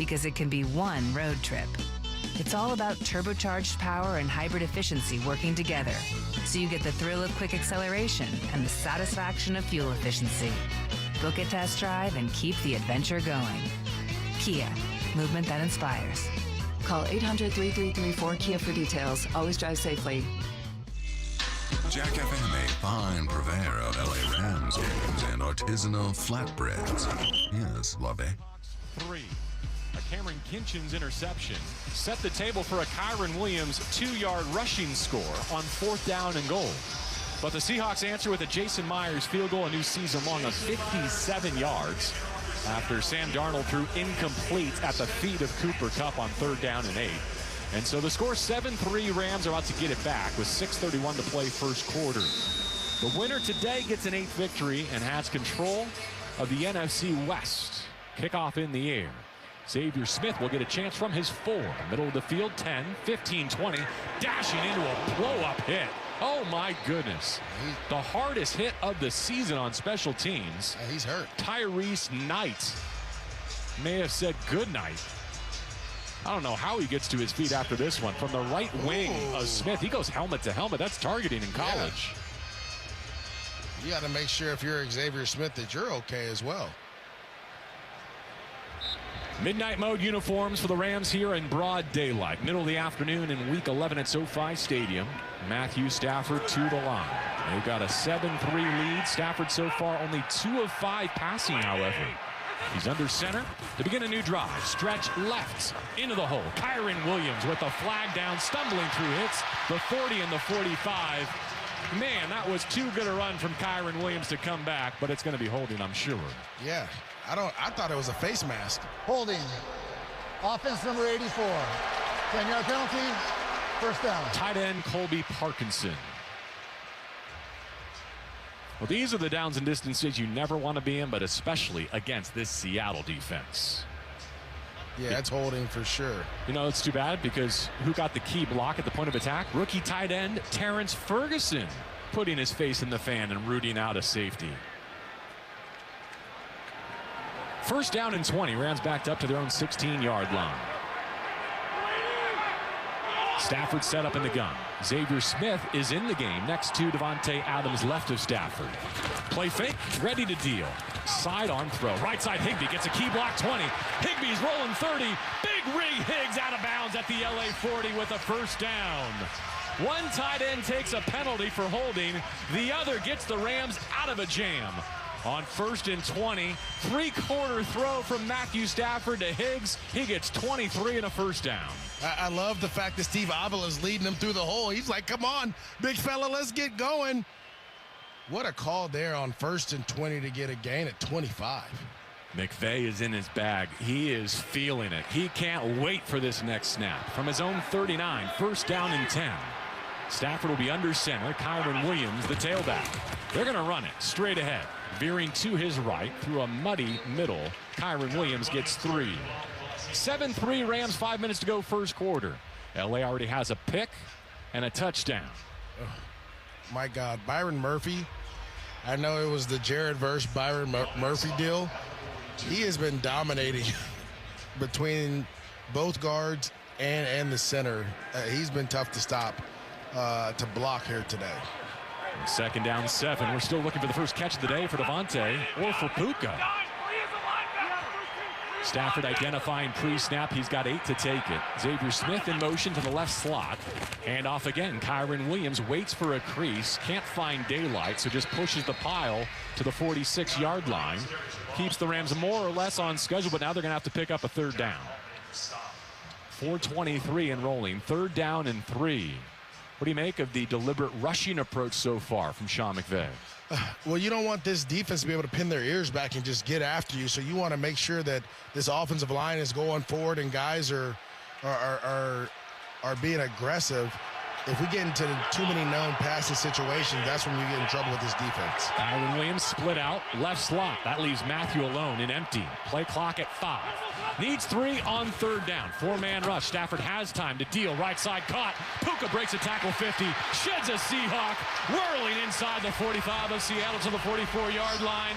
because it can be one road trip. It's all about turbocharged power and hybrid efficiency working together, so you get the thrill of quick acceleration and the satisfaction of fuel efficiency. Book a test drive and keep the adventure going. Kia, movement that inspires. Call 800-3334-KIA for details. Always drive safely. Jack FM, a fine purveyor of LA Rams games and artisanal flatbreads. Yes, love it. 3. A Cameron Kinchin's interception set the table for a Kyron Williams 2-yard rushing score on 4th down and goal. But the Seahawks answer with a Jason Myers field goal, a new season long of 57 yards after Sam Darnold threw incomplete at the feet of Cooper Kupp on 3rd down and 8. And so the score 7-3, Rams are about to get it back with 6:31 to play first quarter. The winner today gets an 8th victory and has control of the NFC West. Kickoff in the air. Xavier Smith will get a chance from his 4. Middle of the field, 10, 15, 20. Dashing into a blow-up hit. Oh, my goodness. The hardest hit of the season on special teams. He's hurt. Tyrese Knight may have said goodnight. I don't know how he gets to his feet after this one. From the right wing of Smith, he goes helmet to helmet. That's targeting in college. Yeah. You got to make sure if you're Xavier Smith that you're okay as well. Midnight mode uniforms for the Rams here in broad daylight. Middle of the afternoon in Week 11 at SoFi Stadium. Matthew Stafford to the line. They've got a 7-3 lead. Stafford so far only 2 of 5 passing, however. He's under center to begin a new drive. Stretch left into the hole. Kyron Williams with the flag down, stumbling through hits the 40 and the 45. Man, that was too good a run from Kyron Williams to come back, but it's going to be holding, I'm sure. Yeah, I thought it was a face mask. Holding. Offense number 84. 10-yard penalty. First down. Tight end Colby Parkinson. Well, these are the downs and distances you never want to be in, but especially against this Seattle defense. Yeah, it's holding for sure. You know, it's too bad because who got the key block at the point of attack? Rookie tight end Terrence Ferguson putting his face in the fan and rooting out a safety. First down and 20. Rams backed up to their own 16-yard line. Stafford set up in the gun. Xavier Smith is in the game next to Devontae Adams left of Stafford. Play fake, ready to deal. Sidearm throw. Right side Higbee gets a key block 20. Higbee's rolling 30. Big Rig Higgs out of bounds at the LA 40 with a first down. One tight end takes a penalty for holding. The other gets the Rams out of a jam. On 1st and 20, 3-quarter throw from Matthew Stafford to Higgs. He gets 23 and a first down. I love the fact that Steve Avila is leading him through the hole. He's like, come on, big fella, let's get going. What a call there on 1st and 20 to get a gain at 25. McVay is in his bag. He is feeling it. He can't wait for this next snap. From his own 39, first down and 10. Stafford will be under center. Kyron Williams, the tailback. They're going to run it straight ahead. Veering to his right through a muddy middle. Kyron Williams gets 3. 7-3 Rams, 5 minutes to go first quarter. LA already has a pick and a touchdown. Oh, my God, Byron Murphy. I know it was the Jared versus Byron Murphy deal. He has been dominating between both guards and the center. He's been tough to stop, to block here today. Second down 7. We're still looking for the first catch of the day for Devontae or for Puka. Stafford identifying pre-snap. He's got 8 to take it. Xavier Smith in motion to the left slot. Hand off again. Kyron Williams waits for a crease. Can't find daylight, so just pushes the pile to the 46-yard line. Keeps the Rams more or less on schedule, but now they're going to have to pick up a 3rd down. 4:23 and rolling. 3rd down and 3. What do you make of the deliberate rushing approach so far from Sean McVay? Well, you don't want this defense to be able to pin their ears back and just get after you. So you want to make sure that this offensive line is going forward and guys are being aggressive. if we get into too many known passing situations, that's when you get in trouble with this defense. Kyren Williams split out, left slot. That leaves Matthew alone and empty. Play clock at 5. Needs 3 on 3rd down. 4-man rush. Stafford has time to deal. Right side caught. Puka breaks a tackle 50. Sheds a Seahawk. Whirling inside the 45 of Seattle to the 44-yard line.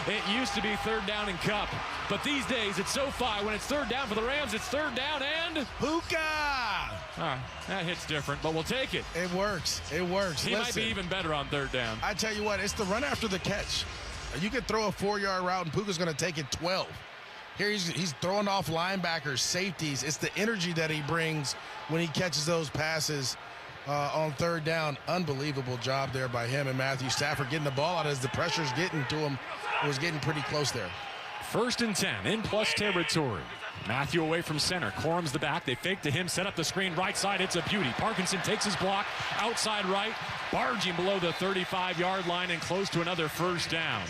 It used to be 3rd down and Cup. But these days, it's SoFi. When it's 3rd down for the Rams, it's 3rd down and... Puka! That hits different, but we'll take it. It works. It works. He might be even better on 3rd down. I tell you what, it's the run after the catch. You can throw a 4-yard route, and Puka's going to take it 12. Here he's throwing off linebackers, safeties. It's the energy that he brings when he catches those passes on 3rd down. Unbelievable job there by him and Matthew Stafford getting the ball out as the pressure's getting to him. It was getting pretty close there. 1st and 10 in plus territory. Matthew away from center. Corum's the back. They fake to him. Set up the screen. Right side. It's a beauty. Parkinson takes his block. Outside right. Barging below the 35-yard line and close to another 1st down.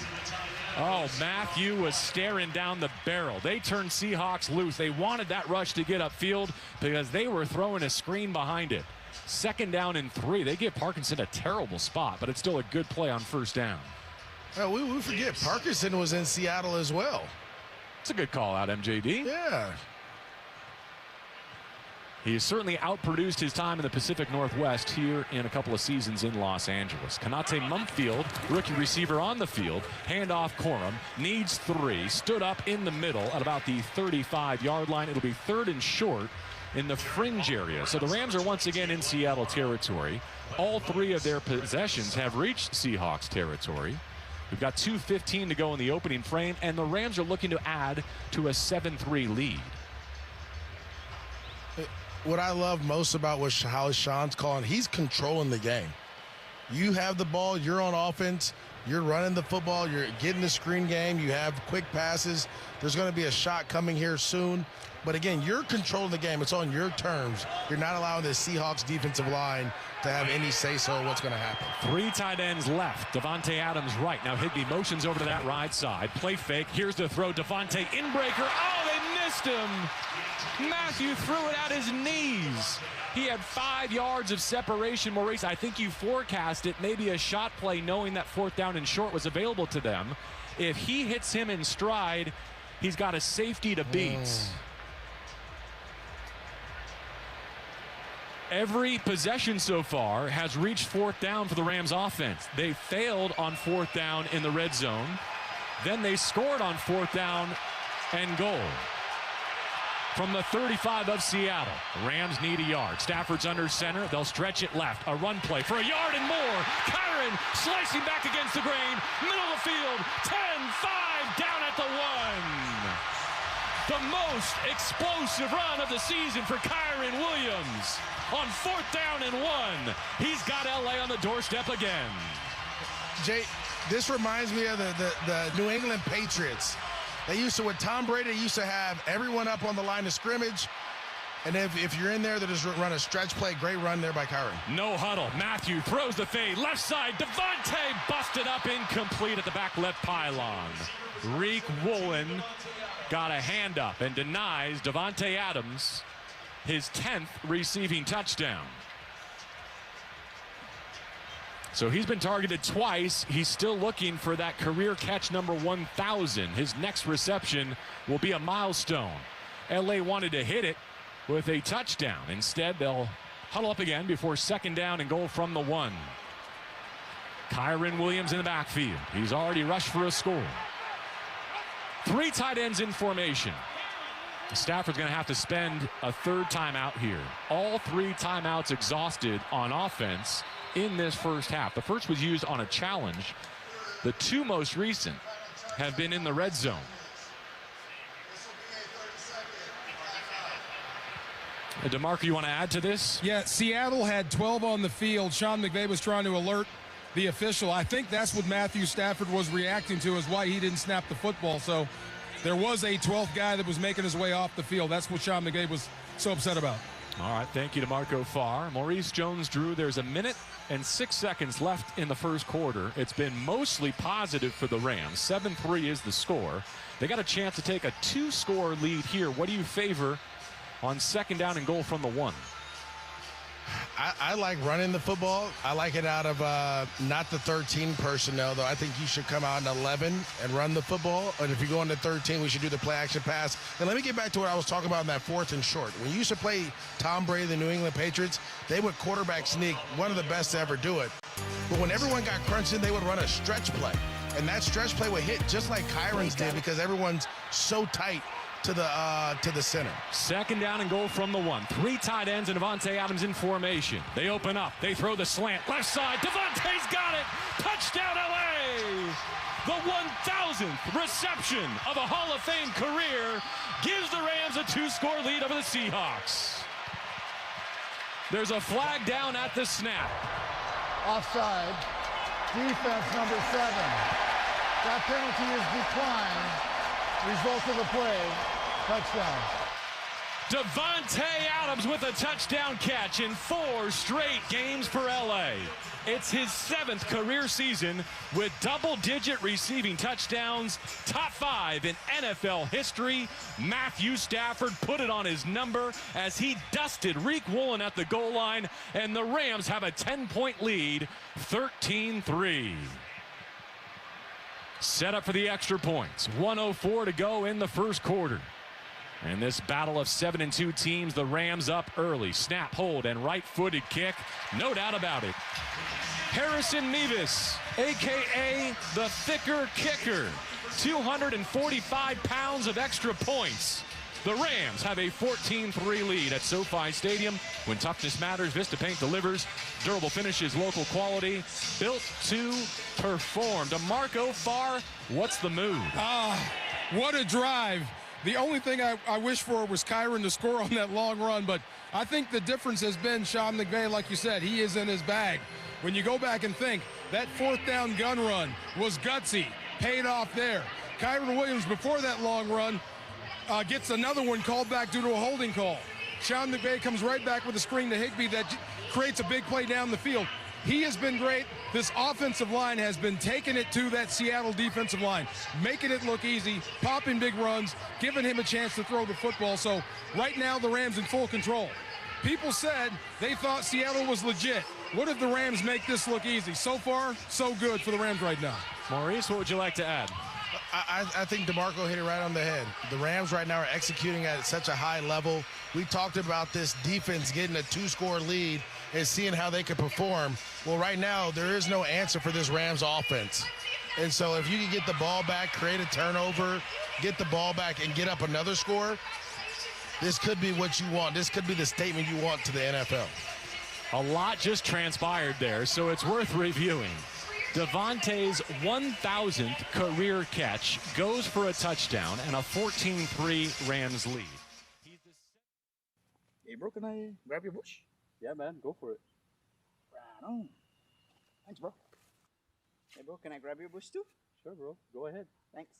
Oh, Matthew was staring down the barrel. They turned Seahawks loose. They wanted that rush to get upfield because they were throwing a screen behind it. 2nd down and 3. They give Parkinson a terrible spot, but it's still a good play on 1st down. Well, we forget Parkinson was in Seattle as well. It's a good call out, MJD. Yeah. He has certainly outproduced his time in the Pacific Northwest here in a couple of seasons in Los Angeles. Kanate Mumfield, rookie receiver on the field. Handoff Corum. Needs 3. Stood up in the middle at about the 35-yard line. It'll be 3rd and short in the fringe area. So the Rams are once again in Seattle territory. All 3 of their possessions have reached Seahawks territory. We've got 2:15 to go in the opening frame, and the Rams are looking to add to a 7-3 lead. What I love most about how Sean's calling, he's controlling the game. You have the ball, you're on offense, you're running the football, you're getting the screen game, you have quick passes. There's going to be a shot coming here soon. But again, you're controlling the game. It's on your terms. You're not allowing the Seahawks defensive line to have any say-so what's going to happen. 3 tight ends left. Devontae Adams right. Now Higbee motions over to that right side. Play fake. Here's the throw. Devontae inbreaker. Oh, they missed him. Matthew threw it at his knees. He had 5 yards of separation. Maurice, I think you forecast it. Maybe a shot play knowing that 4th down and short was available to them. If he hits him in stride, he's got a safety to beat. Every possession so far has reached 4th down for the Rams offense. They failed on 4th down in the red zone. Then they scored on 4th down and goal. From the 35 of Seattle, the Rams need a yard. Stafford's under center. They'll stretch it left. A run play for a yard and more. Kyren slicing back against the grain. Middle of the field. 10-5 down at the 1. The most explosive run of the season for Kyren Williams. On 4th down and 1. He's got LA on the doorstep again. Jay, this reminds me of the New England Patriots. They used to, with Tom Brady, they used to have everyone up on the line of scrimmage. And if you're in there, they just run a stretch play. Great run there by Kyren. No huddle. Matthew throws the fade. Left side. Devontae busted up incomplete at the back left pylon. Reek Woolen got a hand up and denies Devontae Adams his 10th receiving touchdown. So he's been targeted twice. He's still looking for that career catch number 1,000. His next reception will be a milestone. LA wanted to hit it with a touchdown. Instead, they'll huddle up again before 2nd down and goal from the 1. Kyren Williams in the backfield. He's already rushed for a score. 3 tight ends in formation. Stafford's going to have to spend a 3rd timeout here. All 3 timeouts exhausted on offense in this first half. The first was used on a challenge. The 2 most recent have been in the red zone. DeMarco, you want to add to this? Yeah, Seattle had 12 on the field. Sean McVay was trying to alert the official. I think that's what Matthew Stafford was reacting to, is why he didn't snap the football. So there was a 12th guy that was making his way off the field. That's what Sean McVay was so upset about. All right, thank you to Marco Farr. Maurice Jones-Drew, there's 1 minute and 6 seconds left in the first quarter. It's been mostly positive for the Rams. 7-3 is the score. They got a chance to take a 2-score lead here. What do you favor on 2nd down and goal from the 1? I like running the football. I like it out of not the 13 personnel, though. I think you should come out in 11 and run the football. And if you go into 13, we should do the play action pass. And let me get back to what I was talking about in that 4th and short. When you used to play Tom Brady, the New England Patriots, they would quarterback sneak, one of the best to ever do it. But when everyone got crunched in, they would run a stretch play. And that stretch play would hit just like Kyron's did because everyone's so tight to the center. 2nd down and goal from the 1. 3 tight ends and Davante Adams in formation. They open up. They throw the slant. Left side. Davante's got it. Touchdown, LA. The 1,000th reception of a Hall of Fame career gives the Rams a 2-score lead over the Seahawks. There's a flag down at the snap. Offside. Defense number 7. That penalty is declined. Result of the play, touchdown. Davante Adams with a touchdown catch in 4 straight games for LA. It's his 7th career season with double-digit receiving touchdowns, top 5 in NFL history. Matthew Stafford put it on his number as he dusted Reek Woolen at the goal line, and the Rams have a 10-point lead, 13-3. Set up for the extra points. 1:04 to go in the first quarter. And this battle of 7-2 teams, the Rams up early. Snap, hold, and right-footed kick. No doubt about it. Harrison Mevis, a.k.a. the thicker kicker. 245 pounds of extra points. The Rams have a 14-3 lead at SoFi Stadium. When toughness matters, Vista Paint delivers. Durable finishes, local quality, built to perform. DeMarco Farr, what's the mood? What a drive. The only thing I wish for was Kyron to score on that long run, but I think the difference has been Sean McVay, like you said, he is in his bag. When you go back and think, that 4th down gun run was gutsy, paid off there. Kyron Williams, before that long run, gets another one called back due to a holding call. Sean McVay comes right back with a screen to Higbee that creates a big play down the field. He has been great. This offensive line has been taking it to that Seattle defensive line, making it look easy, popping big runs, giving him a chance to throw the football. So right now the Rams in full control. People said they thought Seattle was legit. What if the Rams make this look easy? So far, so good for the Rams right now. Maurice, what would you like to add? I think DeMarco hit it right on the head. The Rams right now are executing at such a high level. We talked about this defense getting a 2-score lead and seeing how they could perform. Well, right now, there is no answer for this Rams offense. And so if you can get the ball back, create a turnover, get the ball back, and get up another score, this could be what you want. This could be the statement you want to the NFL. A lot just transpired there, so it's worth reviewing. Davante's 1,000th career catch goes for a touchdown and a 14-3 Rams lead. Hey, bro, can I grab your bush? Yeah, man, go for it. Right on. Thanks, bro. Hey, bro, can I grab your bush too? Sure, bro. Go ahead. Thanks.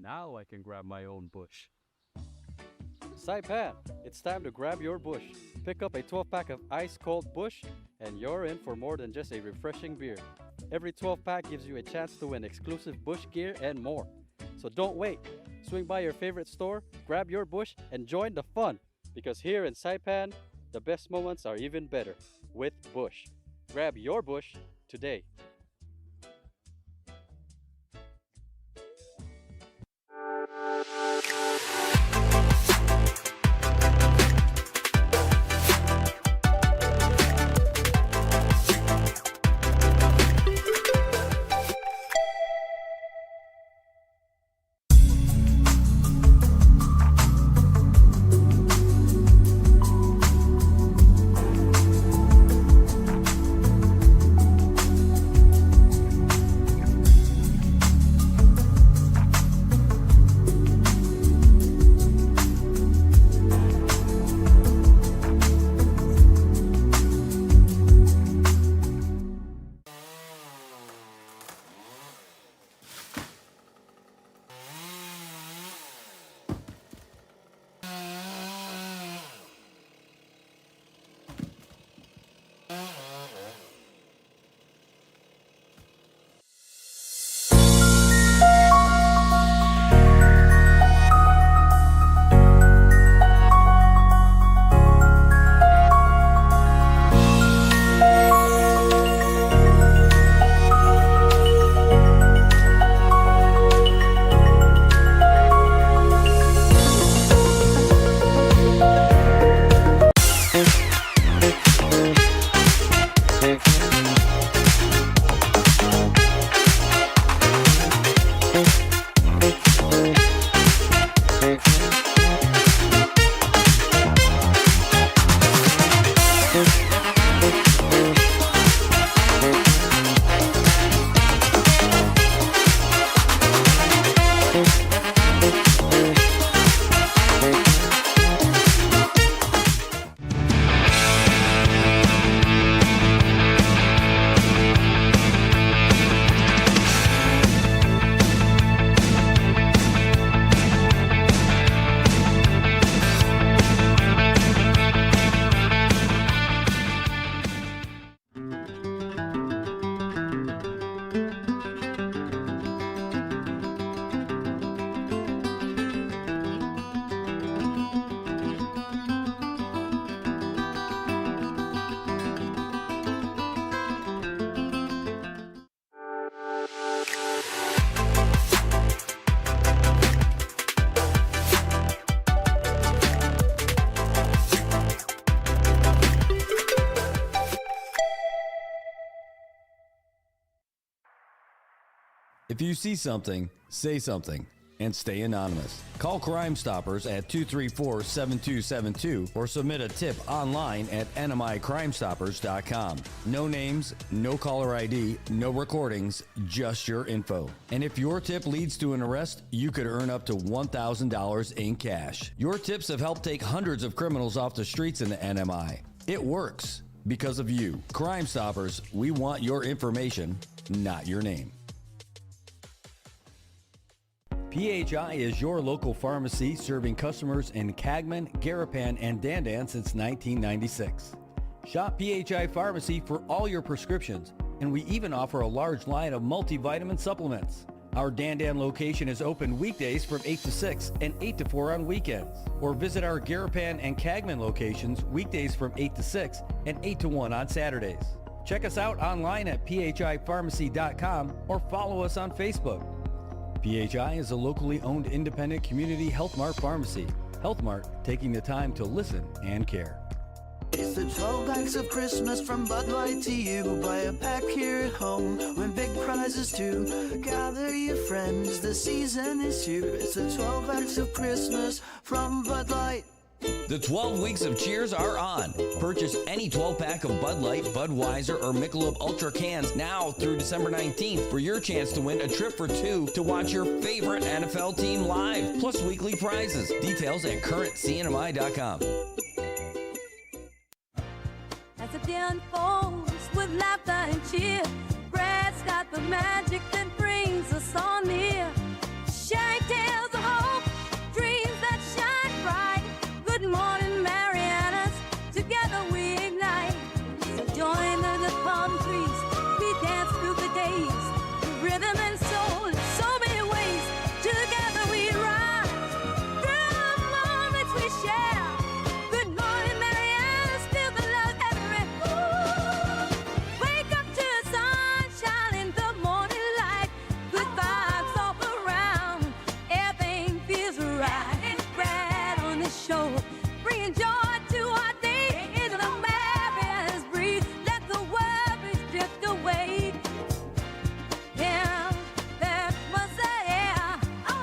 Now I can grab my own bush. Saipan, it's time to grab your bush. Pick up a 12-pack of ice-cold Bush, and you're in for more than just a refreshing beer. Every 12-pack gives you a chance to win exclusive Bush gear and more. So don't wait. Swing by your favorite store, grab your Bush, and join the fun. Because here in Saipan, the best moments are even better with Bush. Grab your Bush today. If you see something, say something, and stay anonymous. Call Crime Stoppers at 234-7272 or submit a tip online at nmicrimestoppers.com. No names, no caller ID, no recordings, just your info. And if your tip leads to an arrest, you could earn up to $1,000 in cash. Your tips have helped take hundreds of criminals off the streets in the NMI. It works because of you. Crime Stoppers, we want your information, not your name. PHI is your local pharmacy serving customers in Cagman, Garapan, and Dandan since 1996. Shop PHI Pharmacy for all your prescriptions, and we even offer a large line of multivitamin supplements. Our Dandan location is open weekdays from 8 to 6 and 8 to 4 on weekends. Or visit our Garapan and Cagman locations weekdays from 8 to 6 and 8 to 1 on Saturdays. Check us out online at phipharmacy.com or follow us on Facebook. PHI is a locally owned independent community Health Mart pharmacy. Health Mart, taking the time to listen and care. It's the 12 packs of Christmas from Bud Light to you. Buy a pack here at home, win big prizes too. Gather your friends, the season is here. It's the 12 packs of Christmas from Bud Light. The 12 weeks of cheers are on. Purchase any 12-pack of Bud Light, Budweiser, or Michelob Ultra cans now through December 19th for your chance to win a trip for two to watch your favorite NFL team live, plus weekly prizes. Details at currentcnmi.com. As the day unfolds with laughter and cheer, Brad's got the magic that brings us all near. Sharing tales of hope, dreams that shine bright. Good morning, Marianas, together we ignite. So join the palm trees, we dance through the days. The rhythm and soul in so many ways. Together we rise, through the moments we share. Good morning, Marianas, feel the love everywhere. Wake up to the sunshine in the morning light. Good vibes all around, everything feels right. It's Brad on the show, bringing joy to our day. Into the Marianas breeze, let the worries drift away. Yeah, that was the air.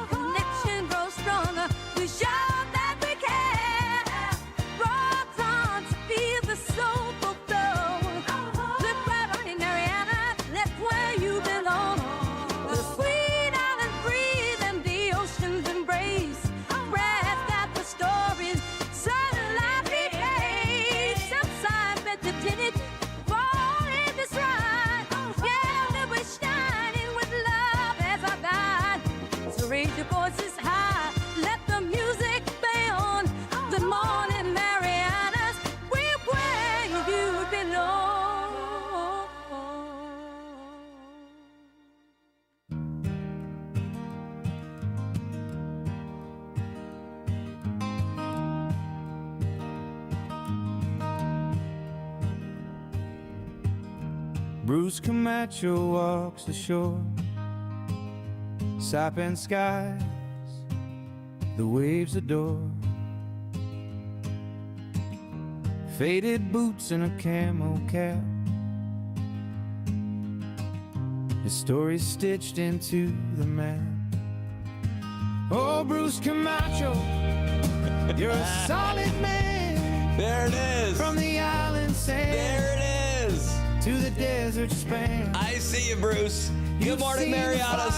Connection grows stronger. We show that we care. Rock on to feel the soulful flow. Look right on in Mariana, that's where you belong. The sweet island breeze and the ocean's embrace. Brad's got the stories, sunlight repays. Southside meditated, fall in this ride. Yeah, we're shining with love as our guide. So raise your voices high, let the music play on. Good morning, Marianas, we're where you belong. Bruce Camacho walks the shore, sapping skies, the waves adore. Faded boots and a camo cap, his story stitched into the map. Oh, Bruce Camacho, you're a solid man. There it is. From the island sand. There it is. To the desert span. I see you, Bruce. Good morning, Marianas.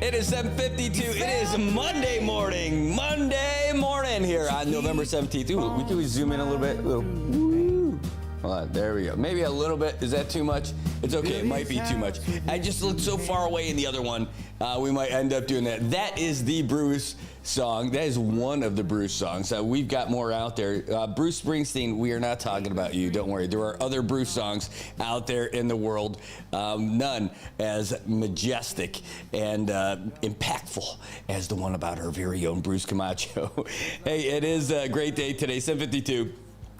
It is 7:52. It is Monday morning. Monday morning here on November 17th. Ooh, we can zoom in a little bit. Ooh. Hold on, there we go. Maybe a little bit. Is that too much? It's okay. It might be too much. I just looked so far away in the other one. We might end up doing that. That is the Bruce song. That is one of the Bruce songs. We've got more out there. Bruce Springsteen, we are not talking about you. Don't worry. There are other Bruce songs out there in the world. None as majestic and impactful as the one about our very own Bruce Camacho. Hey, it is a great day today, 7:52.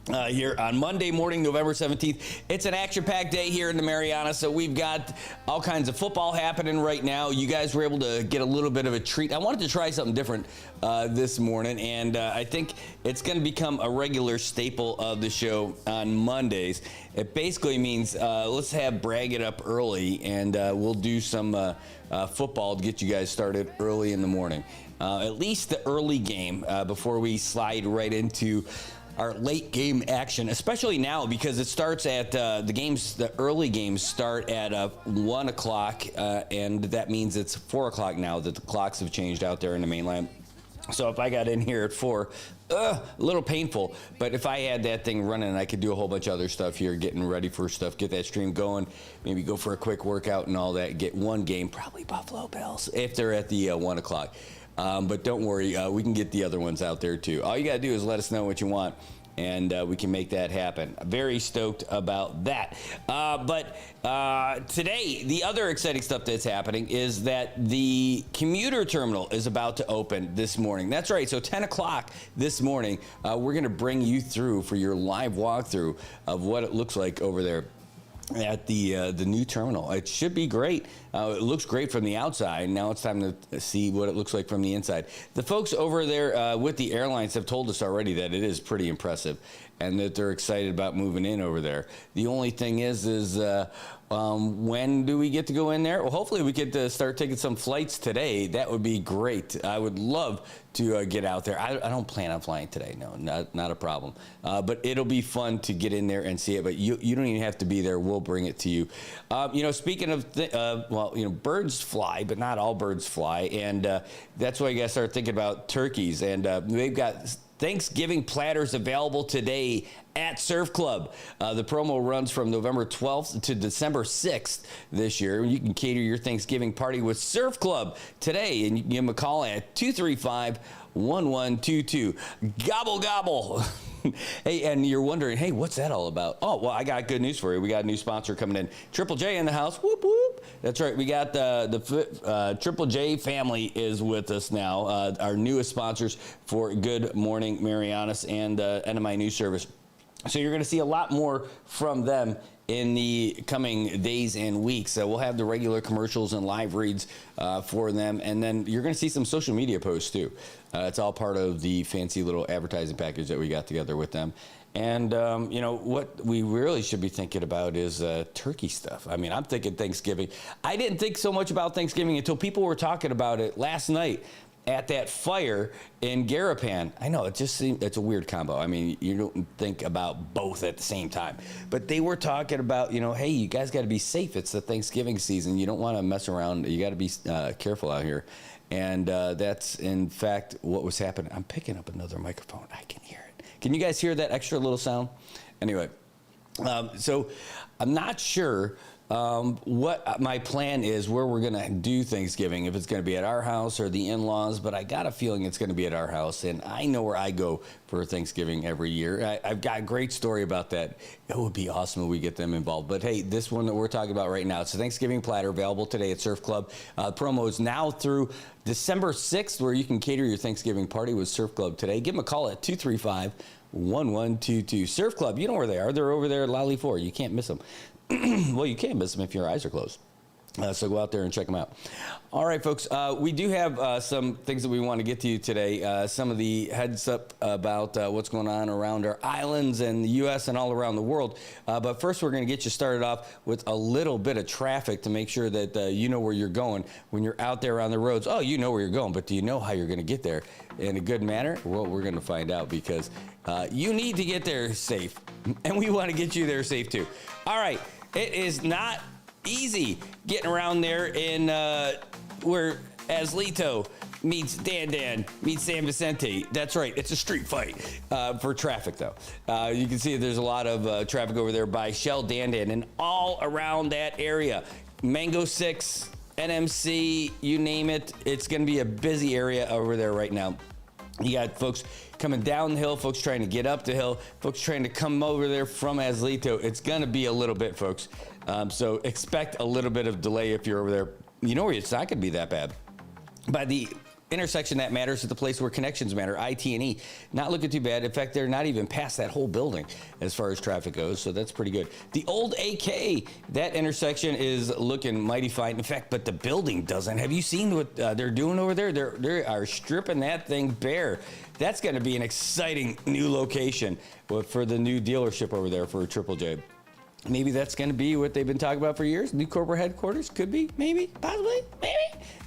here on Monday morning, November 17th. It's an action-packed day here in the Marianas, so we've got all kinds of football happening right now. You guys were able to get a little bit of a treat. I wanted to try something different this morning, and I think it's going to become a regular staple of the show on Mondays. It basically means let's have Bragg it up early, and we'll do some football to get you guys started early in the morning. At least the early game before we slide right into our late game action, especially now because it starts at the early games start at 1 o'clock, and that means it's 4 o'clock now that the clocks have changed out there in the mainland. So if I got in here at 4, a little painful, but if I had that thing running, I could do a whole bunch of other stuff here, getting ready for stuff, get that stream going, maybe go for a quick workout and all that, get one game, probably Buffalo Bills, if they're at the 1 o'clock. But don't worry, we can get the other ones out there too. All you got to do is let us know what you want, and we can make that happen. Very stoked about that. But today, the other exciting stuff that's happening is that the commuter terminal is about to open this morning. That's right. So 10 o'clock this morning, we're going to bring you through for your live walkthrough of what it looks like over there at the new terminal. It should be great. It looks great from the outside. Now it's time to see what it looks like from the inside. The folks over there with the airlines have told us already that it is pretty impressive and that they're excited about moving in over there. The only thing is when do we get to go in there? Well, hopefully we get to start taking some flights today. That would be great. I would love to get out there. I don't plan on flying today. No, not a problem. But it'll be fun to get in there and see it. But you don't even have to be there. We'll bring it to you. Speaking of birds fly, but not all birds fly. And that's why you got to start thinking about turkeys. And they've got Thanksgiving platters available today at Surf Club. The promo runs from November 12th to December 6th this year. You can cater your Thanksgiving party with Surf Club today, and you can give them a call at 235-1122. Gobble, gobble. Hey, and you're wondering, hey, what's that all about? Oh, well, I got good news for you. We got a new sponsor coming in. Triple J in the house. Whoop, whoop. That's right. We got the Triple J family is with us now, our newest sponsors for Good Morning Marianas and NMI News Service. So you're going to see a lot more from them in the coming days and weeks. We'll have the regular commercials and live reads for them, and then you're going to see some social media posts too. It's all part of the fancy little advertising package that we got together with them. And, what we really should be thinking about is turkey stuff. I mean, I'm thinking Thanksgiving. I didn't think so much about Thanksgiving until people were talking about it last night at that fire in Garapan. I know, it just seems, it's a weird combo. I mean, you don't think about both at the same time. But they were talking about, hey, you guys got to be safe. It's the Thanksgiving season. You don't want to mess around. You got to be careful out here. And that's, in fact, what was happening. I'm picking up another microphone. I can hear it. Can you guys hear that extra little sound? Anyway, so I'm not sure what my plan is, where we're going to do Thanksgiving, if it's going to be at our house or the in-laws, but I got a feeling it's going to be at our house, and I know where I go for Thanksgiving every year. I've got a great story about that. It would be awesome if we get them involved. But hey, this one that we're talking about right now, it's a Thanksgiving platter available today at Surf Club. Promo is now through December 6th, where you can cater your Thanksgiving party with Surf Club today. Give them a call at 235-1122. Surf Club, you know where they are. They're over there at Lally 4. You can't miss them. Well, you can't miss them if your eyes are closed. So go out there and check them out. All right, folks, we do have some things that we want to get to you today. Some of the heads up about what's going on around our islands and the U.S. and all around the world. But first, we're going to get you started off with a little bit of traffic to make sure that you know where you're going when you're out there on the roads. Oh, you know where you're going, but do you know how you're going to get there in a good manner? Well, we're going to find out because you need to get there safe, and we want to get you there safe, too. All right. It is not easy getting around there in where Azlito meets Dan meets San Vicente. That's right. It's a street fight for traffic, though. You can see there's a lot of traffic over there by Shell Dan and all around that area. Mango 6, NMC, you name it. It's going to be a busy area over there right now. You got folks coming down the hill, folks trying to get up the hill, folks trying to come over there from Azlito. It's going to be a little bit, folks. So expect a little bit of delay if you're over there. You know, it's not going to be that bad. By the intersection that matters is the place where connections matter, IT&E. Not looking too bad. In fact, they're not even past that whole building as far as traffic goes, so that's pretty good. The old AK, that intersection is looking mighty fine. In fact, but the building doesn't. Have you seen what they're doing over there? They are stripping that thing bare. That's going to be an exciting new location for the new dealership over there for Triple J. Maybe that's going to be what they've been talking about for years. New corporate headquarters? Could be, maybe, possibly, maybe.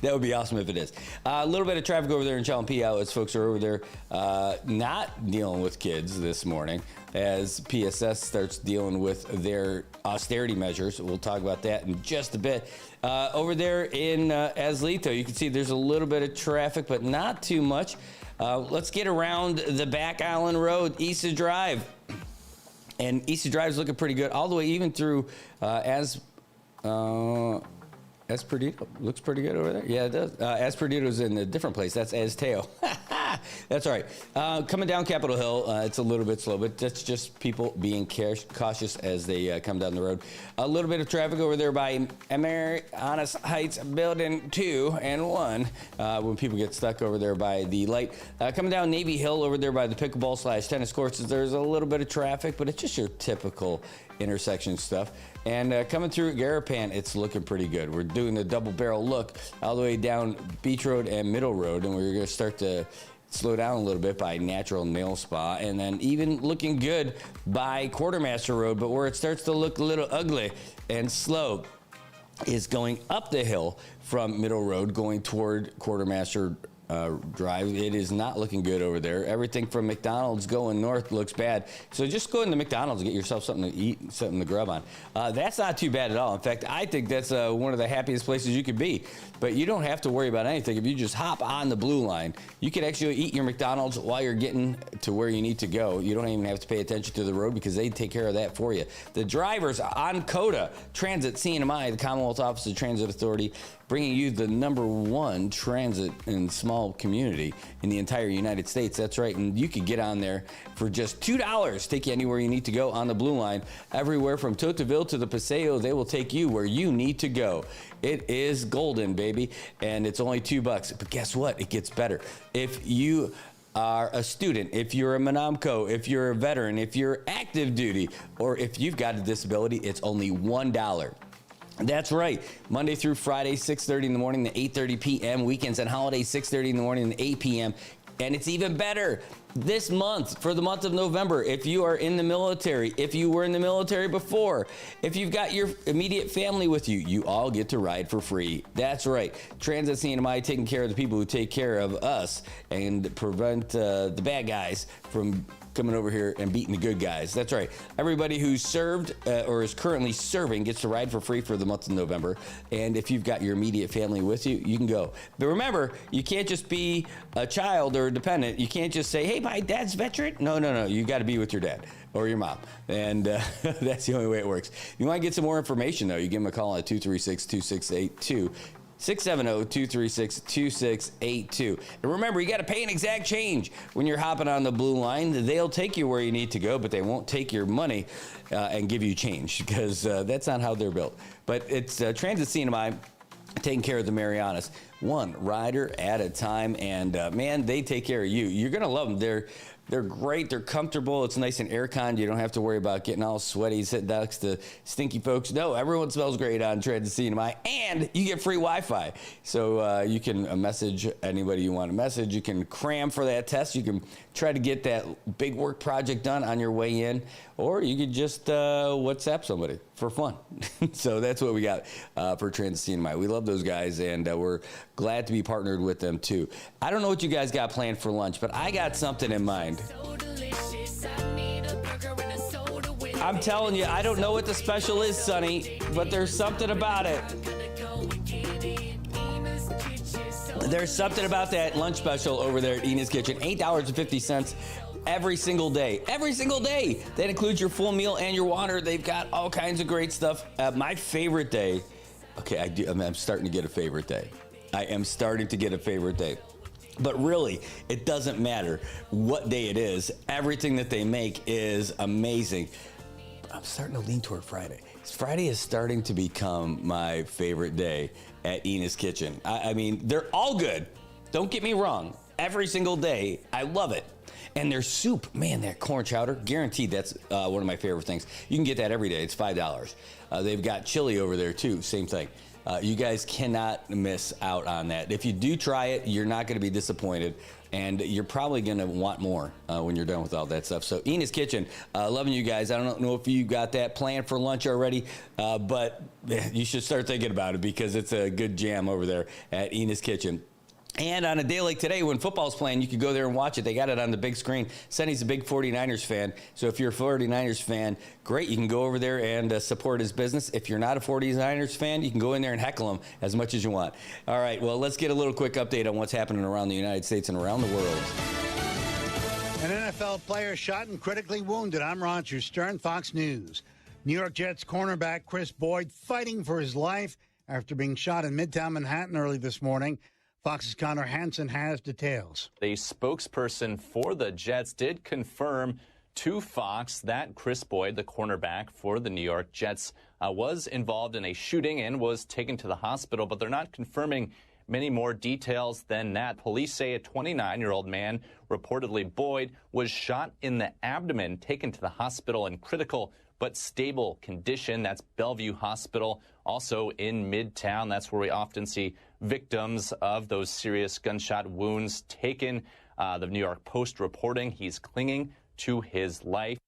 That would be awesome if it is. A little bit of traffic over there in Chalmapillo as folks are over there not dealing with kids this morning as PSS starts dealing with their austerity measures. We'll talk about that in just a bit. Over there in Aslito, you can see there's a little bit of traffic, but not too much. Let's get around the Back Island Road, East Drive. And East Drive is looking pretty good, all the way even through Perdido. Looks pretty good over there. Yeah, it does. Perdido's in a different place. That's Azteo. That's all right. Coming down Capitol Hill, it's a little bit slow, but that's just people being cautious as they come down the road. A little bit of traffic over there by Marianas Heights Building 2 and 1 when people get stuck over there by the light. Coming down Navy Hill over there by the pickleball / tennis courts, there's a little bit of traffic, but it's just your typical intersection stuff. And coming through Garapan, it's looking pretty good. We're doing the double barrel look all the way down Beach Road and Middle Road, and we're going to start to slow down a little bit by Natural Nail Spa, and then even looking good by Quartermaster Road, but where it starts to look a little ugly and slow is going up the hill from Middle Road, going toward Quartermaster Drive. It is not looking good over there. Everything from McDonald's going north looks bad. So just go into McDonald's and get yourself something to eat, something to grub on. That's not too bad at all. In fact, I think that's one of the happiest places you could be. But you don't have to worry about anything. If you just hop on the blue line, you can actually eat your McDonald's while you're getting to where you need to go. You don't even have to pay attention to the road because they take care of that for you. The drivers on COTA, Transit CNMI, the Commonwealth Office of Transit Authority, bringing you the #1 transit and small community in the entire United States. That's right, and you could get on there for just $2, take you anywhere you need to go on the blue line. Everywhere from Tocqueville to the Paseo, they will take you where you need to go. It is golden, baby, and it's only $2. But guess what? It gets better. If you are a student, if you're a Monamco, if you're a veteran, if you're active duty, or if you've got a disability, it's only $1. That's right. Monday through Friday, 6:30 in the morning to 8:30 p.m. Weekends and holidays, 6:30 in the morning to 8 p.m. And it's even better this month, for the month of November, if you are in the military, if you were in the military before, if you've got your immediate family with you, you all get to ride for free. That's right. Transit CNMI taking care of the people who take care of us and prevent the bad guys from coming over here and beating the good guys. That's right. Everybody who's served or is currently serving gets to ride for free for the month of November. And if you've got your immediate family with you, you can go. But remember, you can't just be a child or a dependent. You can't just say, hey, my dad's veteran. No. You got to be with your dad or your mom. And that's the only way it works. You want to get some more information, though, you give them a call at 236-2682. 670-236-2682. And remember, you got to pay an exact change when you're hopping on the blue line. They'll take you where you need to go, but they won't take your money and give you change because that's not how they're built. But it's Transit CNMI taking care of the Marianas, one rider at a time. And man, they take care of you. You're going to love them. They're great. They're comfortable. It's nice and air-conned. You don't have to worry about getting all sweaty, sitting next to stinky folks. No, everyone smells great on Transit CNMI, and you get free Wi-Fi. So you can message anybody you want to message. You can cram for that test. You can try to get that big work project done on your way in, or you could just WhatsApp somebody for fun. So that's what we got for Transit CNMI. We love those guys, and we're glad to be partnered with them, too. I don't know what you guys got planned for lunch, but I got something in mind. I'm telling you, I don't know what the special is, Sonny, but there's something about it. There's something about that lunch special over there at Ina's Kitchen. $8.50 every single day. Every single day. That includes your full meal and your water. They've got all kinds of great stuff. My favorite day. Okay, I'm starting to get a favorite day. I am starting to get a favorite day. But really, it doesn't matter what day it is. Everything that they make is amazing. I'm starting to lean toward Friday. Friday is starting to become my favorite day at Ina's Kitchen. I mean, they're all good. Don't get me wrong. Every single day, I love it. And their soup, man, that corn chowder, guaranteed that's one of my favorite things. You can get that every day. It's $5. They've got chili over there, too. Same thing. You guys cannot miss out on that. If you do try it, you're not going to be disappointed. And you're probably going to want more when you're done with all that stuff. So Ena's Kitchen, loving you guys. I don't know if you got that planned for lunch already, but you should start thinking about it because it's a good jam over there at Ena's Kitchen. And on a day like today, when football's playing, you can go there and watch it. They got it on the big screen. Sonny's a big 49ers fan. So if you're a 49ers fan, great. You can go over there and support his business. If you're not a 49ers fan, you can go in there and heckle him as much as you want. All right, well, let's get a little quick update on what's happening around the United States and around the world. An NFL player shot and critically wounded. I'm Roger Stern, Fox News. New York Jets cornerback Chris Boyd fighting for his life after being shot in Midtown Manhattan early this morning. Fox's Connor Hansen has details. The spokesperson for the Jets did confirm to Fox that Chris Boyd, the cornerback for the New York Jets, was involved in a shooting and was taken to the hospital, but they're not confirming many more details than that. Police say a 29-year-old man, reportedly Boyd, was shot in the abdomen, taken to the hospital in critical but stable condition. That's Bellevue Hospital, also in Midtown. That's where we often see victims of those serious gunshot wounds taken. The New York Post reporting he's clinging to his life.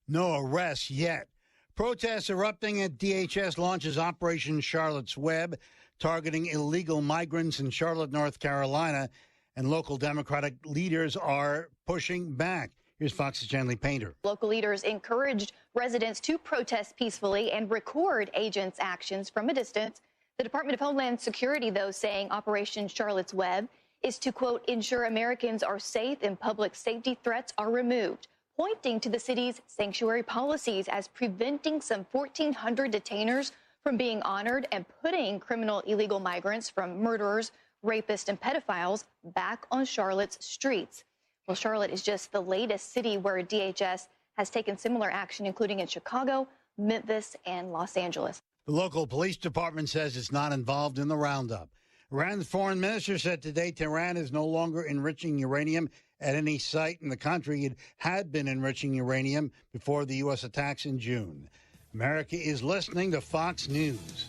No arrests yet. Protests erupting at DHS launches Operation Charlotte's Web, targeting illegal migrants in Charlotte, North Carolina, and local Democratic leaders are pushing back. Here's Fox's Janley Painter. Local leaders encouraged residents to protest peacefully and record agents' actions from a distance. The Department of Homeland Security, though, saying Operation Charlotte's Web is to, quote, ensure Americans are safe and public safety threats are removed, pointing to the city's sanctuary policies as preventing some 1,400 detainers from being honored and putting criminal illegal migrants from murderers, rapists, and pedophiles back on Charlotte's streets. Well, Charlotte is just the latest city where DHS has taken similar action, including in Chicago, Memphis, and Los Angeles. The local police department says it's not involved in the roundup. Iran's foreign minister said today Tehran is no longer enriching uranium at any site in the country. It had been enriching uranium before the U.S. attacks in June. America is listening to Fox News.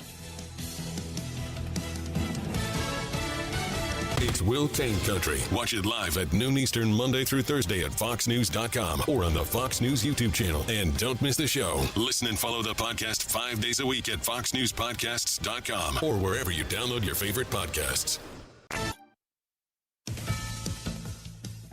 It's Will Kane Country. Watch it live at noon Eastern Monday through Thursday at foxnews.com or on the Fox News YouTube channel. And don't miss the show. Listen and follow the podcast 5 days a week at foxnewspodcasts.com or wherever you download your favorite podcasts.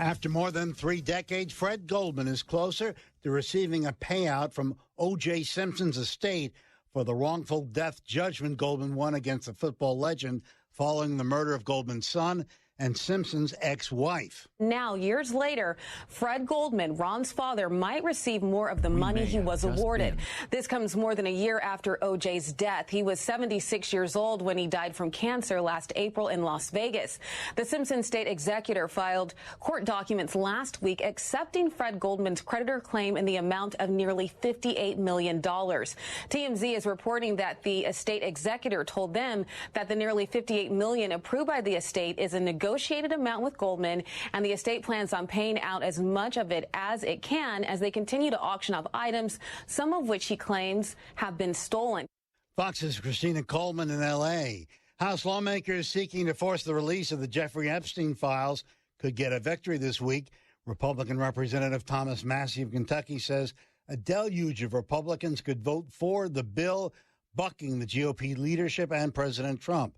After more than 3 decades, Fred Goldman is closer to receiving a payout from O.J. Simpson's estate for the wrongful death judgment Goldman won against the football legend following the murder of Goldman's son and Simpson's ex-wife. Now, years later, Fred Goldman, Ron's father, might receive more of the money he was awarded. This comes more than a year after O.J.'s death. He was 76 years old when he died from cancer last April in Las Vegas. The Simpson state executor filed court documents last week accepting Fred Goldman's creditor claim in the amount of nearly $58 million. TMZ is reporting that the estate executor told them that the nearly $58 million approved by the estate is a negotiated amount with Goldman, and the estate plans on paying out as much of it as it can as they continue to auction off items, some of which he claims have been stolen. Fox's Christina Coleman in L.A. House lawmakers seeking to force the release of the Jeffrey Epstein files could get a victory this week. Republican Representative Thomas Massey of Kentucky says a deluge of Republicans could vote for the bill, bucking the GOP leadership and President Trump.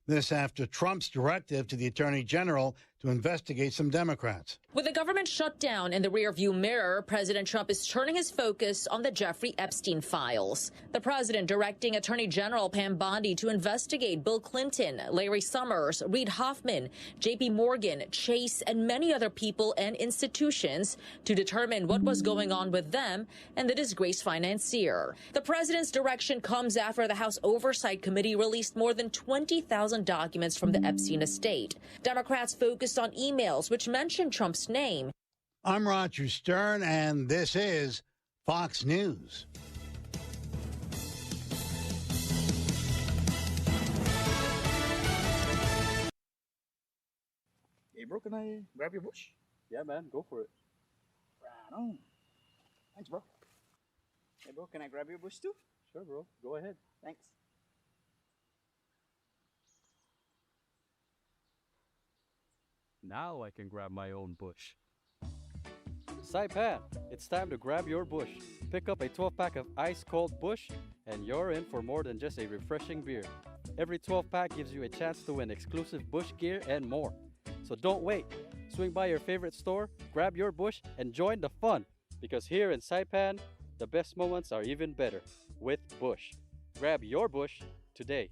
This after Trump's directive to the Attorney General to investigate some Democrats. With the government shut down in the rearview mirror, President Trump is turning his focus on the Jeffrey Epstein files. The president directing Attorney General Pam Bondi to investigate Bill Clinton, Larry Summers, Reid Hoffman, J.P. Morgan, Chase, and many other people and institutions to determine what was going on with them and the disgraced financier. The president's direction comes after the House Oversight Committee released more than 20,000 documents from the Epstein estate. Democrats focused on emails which mention Trump's name. I'm Roger Stern, and this is Fox News. Hey, bro, can I grab your bush? Yeah, man, go for it. Right on. Thanks, bro. Hey, bro, can I grab your bush too? Sure, bro. Go ahead. Thanks. Now I can grab my own bush. Saipan, it's time to grab your bush. Pick up a 12-pack of ice-cold Bush, and you're in for more than just a refreshing beer. Every 12-pack gives you a chance to win exclusive Bush gear and more. So don't wait. Swing by your favorite store, grab your Bush, and join the fun. Because here in Saipan, the best moments are even better with Bush. Grab your Bush today.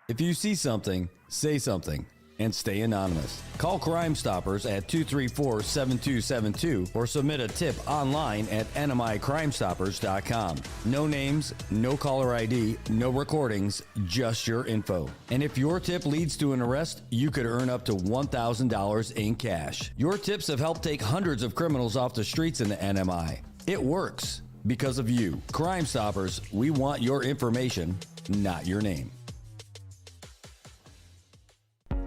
If you see something, say something, and stay anonymous. Call Crime Stoppers at 234-7272 or submit a tip online at nmicrimestoppers.com. No names, no caller ID, no recordings, just your info. And if your tip leads to an arrest, you could earn up to $1,000 in cash. Your tips have helped take hundreds of criminals off the streets in the NMI. It works because of you. Crime Stoppers, we want your information, not your name.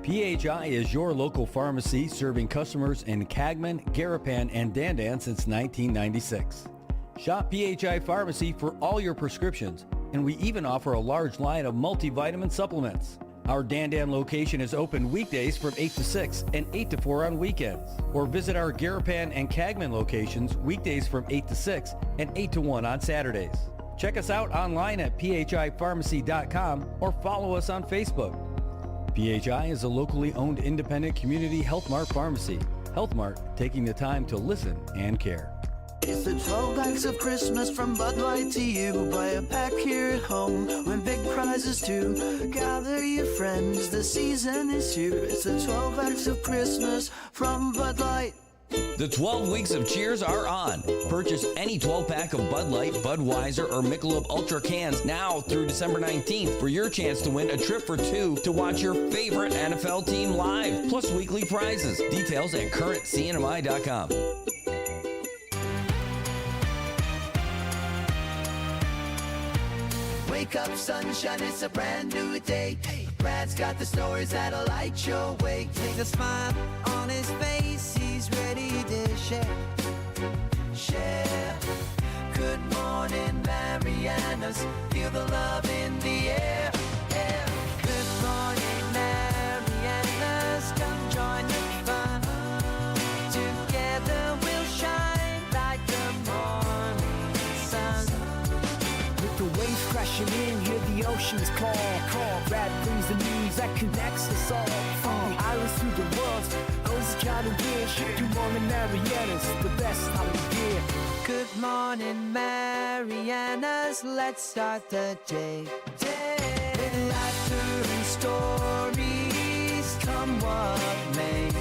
PHI is your local pharmacy serving customers in Cagman, Garapan, and Dandan since 1996. Shop PHI Pharmacy for all your prescriptions, and we even offer a large line of multivitamin supplements. Our Dandan location is open weekdays from 8 to 6 and 8 to 4 on weekends. Or visit our Garapan and Cagman locations weekdays from 8 to 6 and 8 to 1 on Saturdays. Check us out online at phipharmacy.com or follow us on Facebook. PHI is a locally owned independent community Health Mart pharmacy. Health Mart, taking the time to listen and care. It's the 12 packs of Christmas from Bud Light to you. Buy a pack here at home, win big prizes too. Gather your friends, the season is here. It's the 12 packs of Christmas from Bud Light. The 12 weeks of cheers are on. Purchase any 12-pack of Bud Light, Budweiser, or Michelob Ultra cans now through December 19th for your chance to win a trip for two to watch your favorite NFL team live, plus weekly prizes. Details at currentcnmi.com. Wake up, sunshine, it's a brand new day. Brad's got the stories that'll light your way. Take a smile on his face, he's ready to share. Share. Good morning, Marianas. Feel the love in the air. Air. Good morning, Marianas. Come join the fun. Together we'll shine like the morning sun. With the waves crashing in, hear the oceans call. Brad brings the news that connects us all. From the islands to the world, those counting wish. Good morning, Marianas, the best time of the year. Good morning, Marianas. Let's start the day. With laughter and stories, come what may.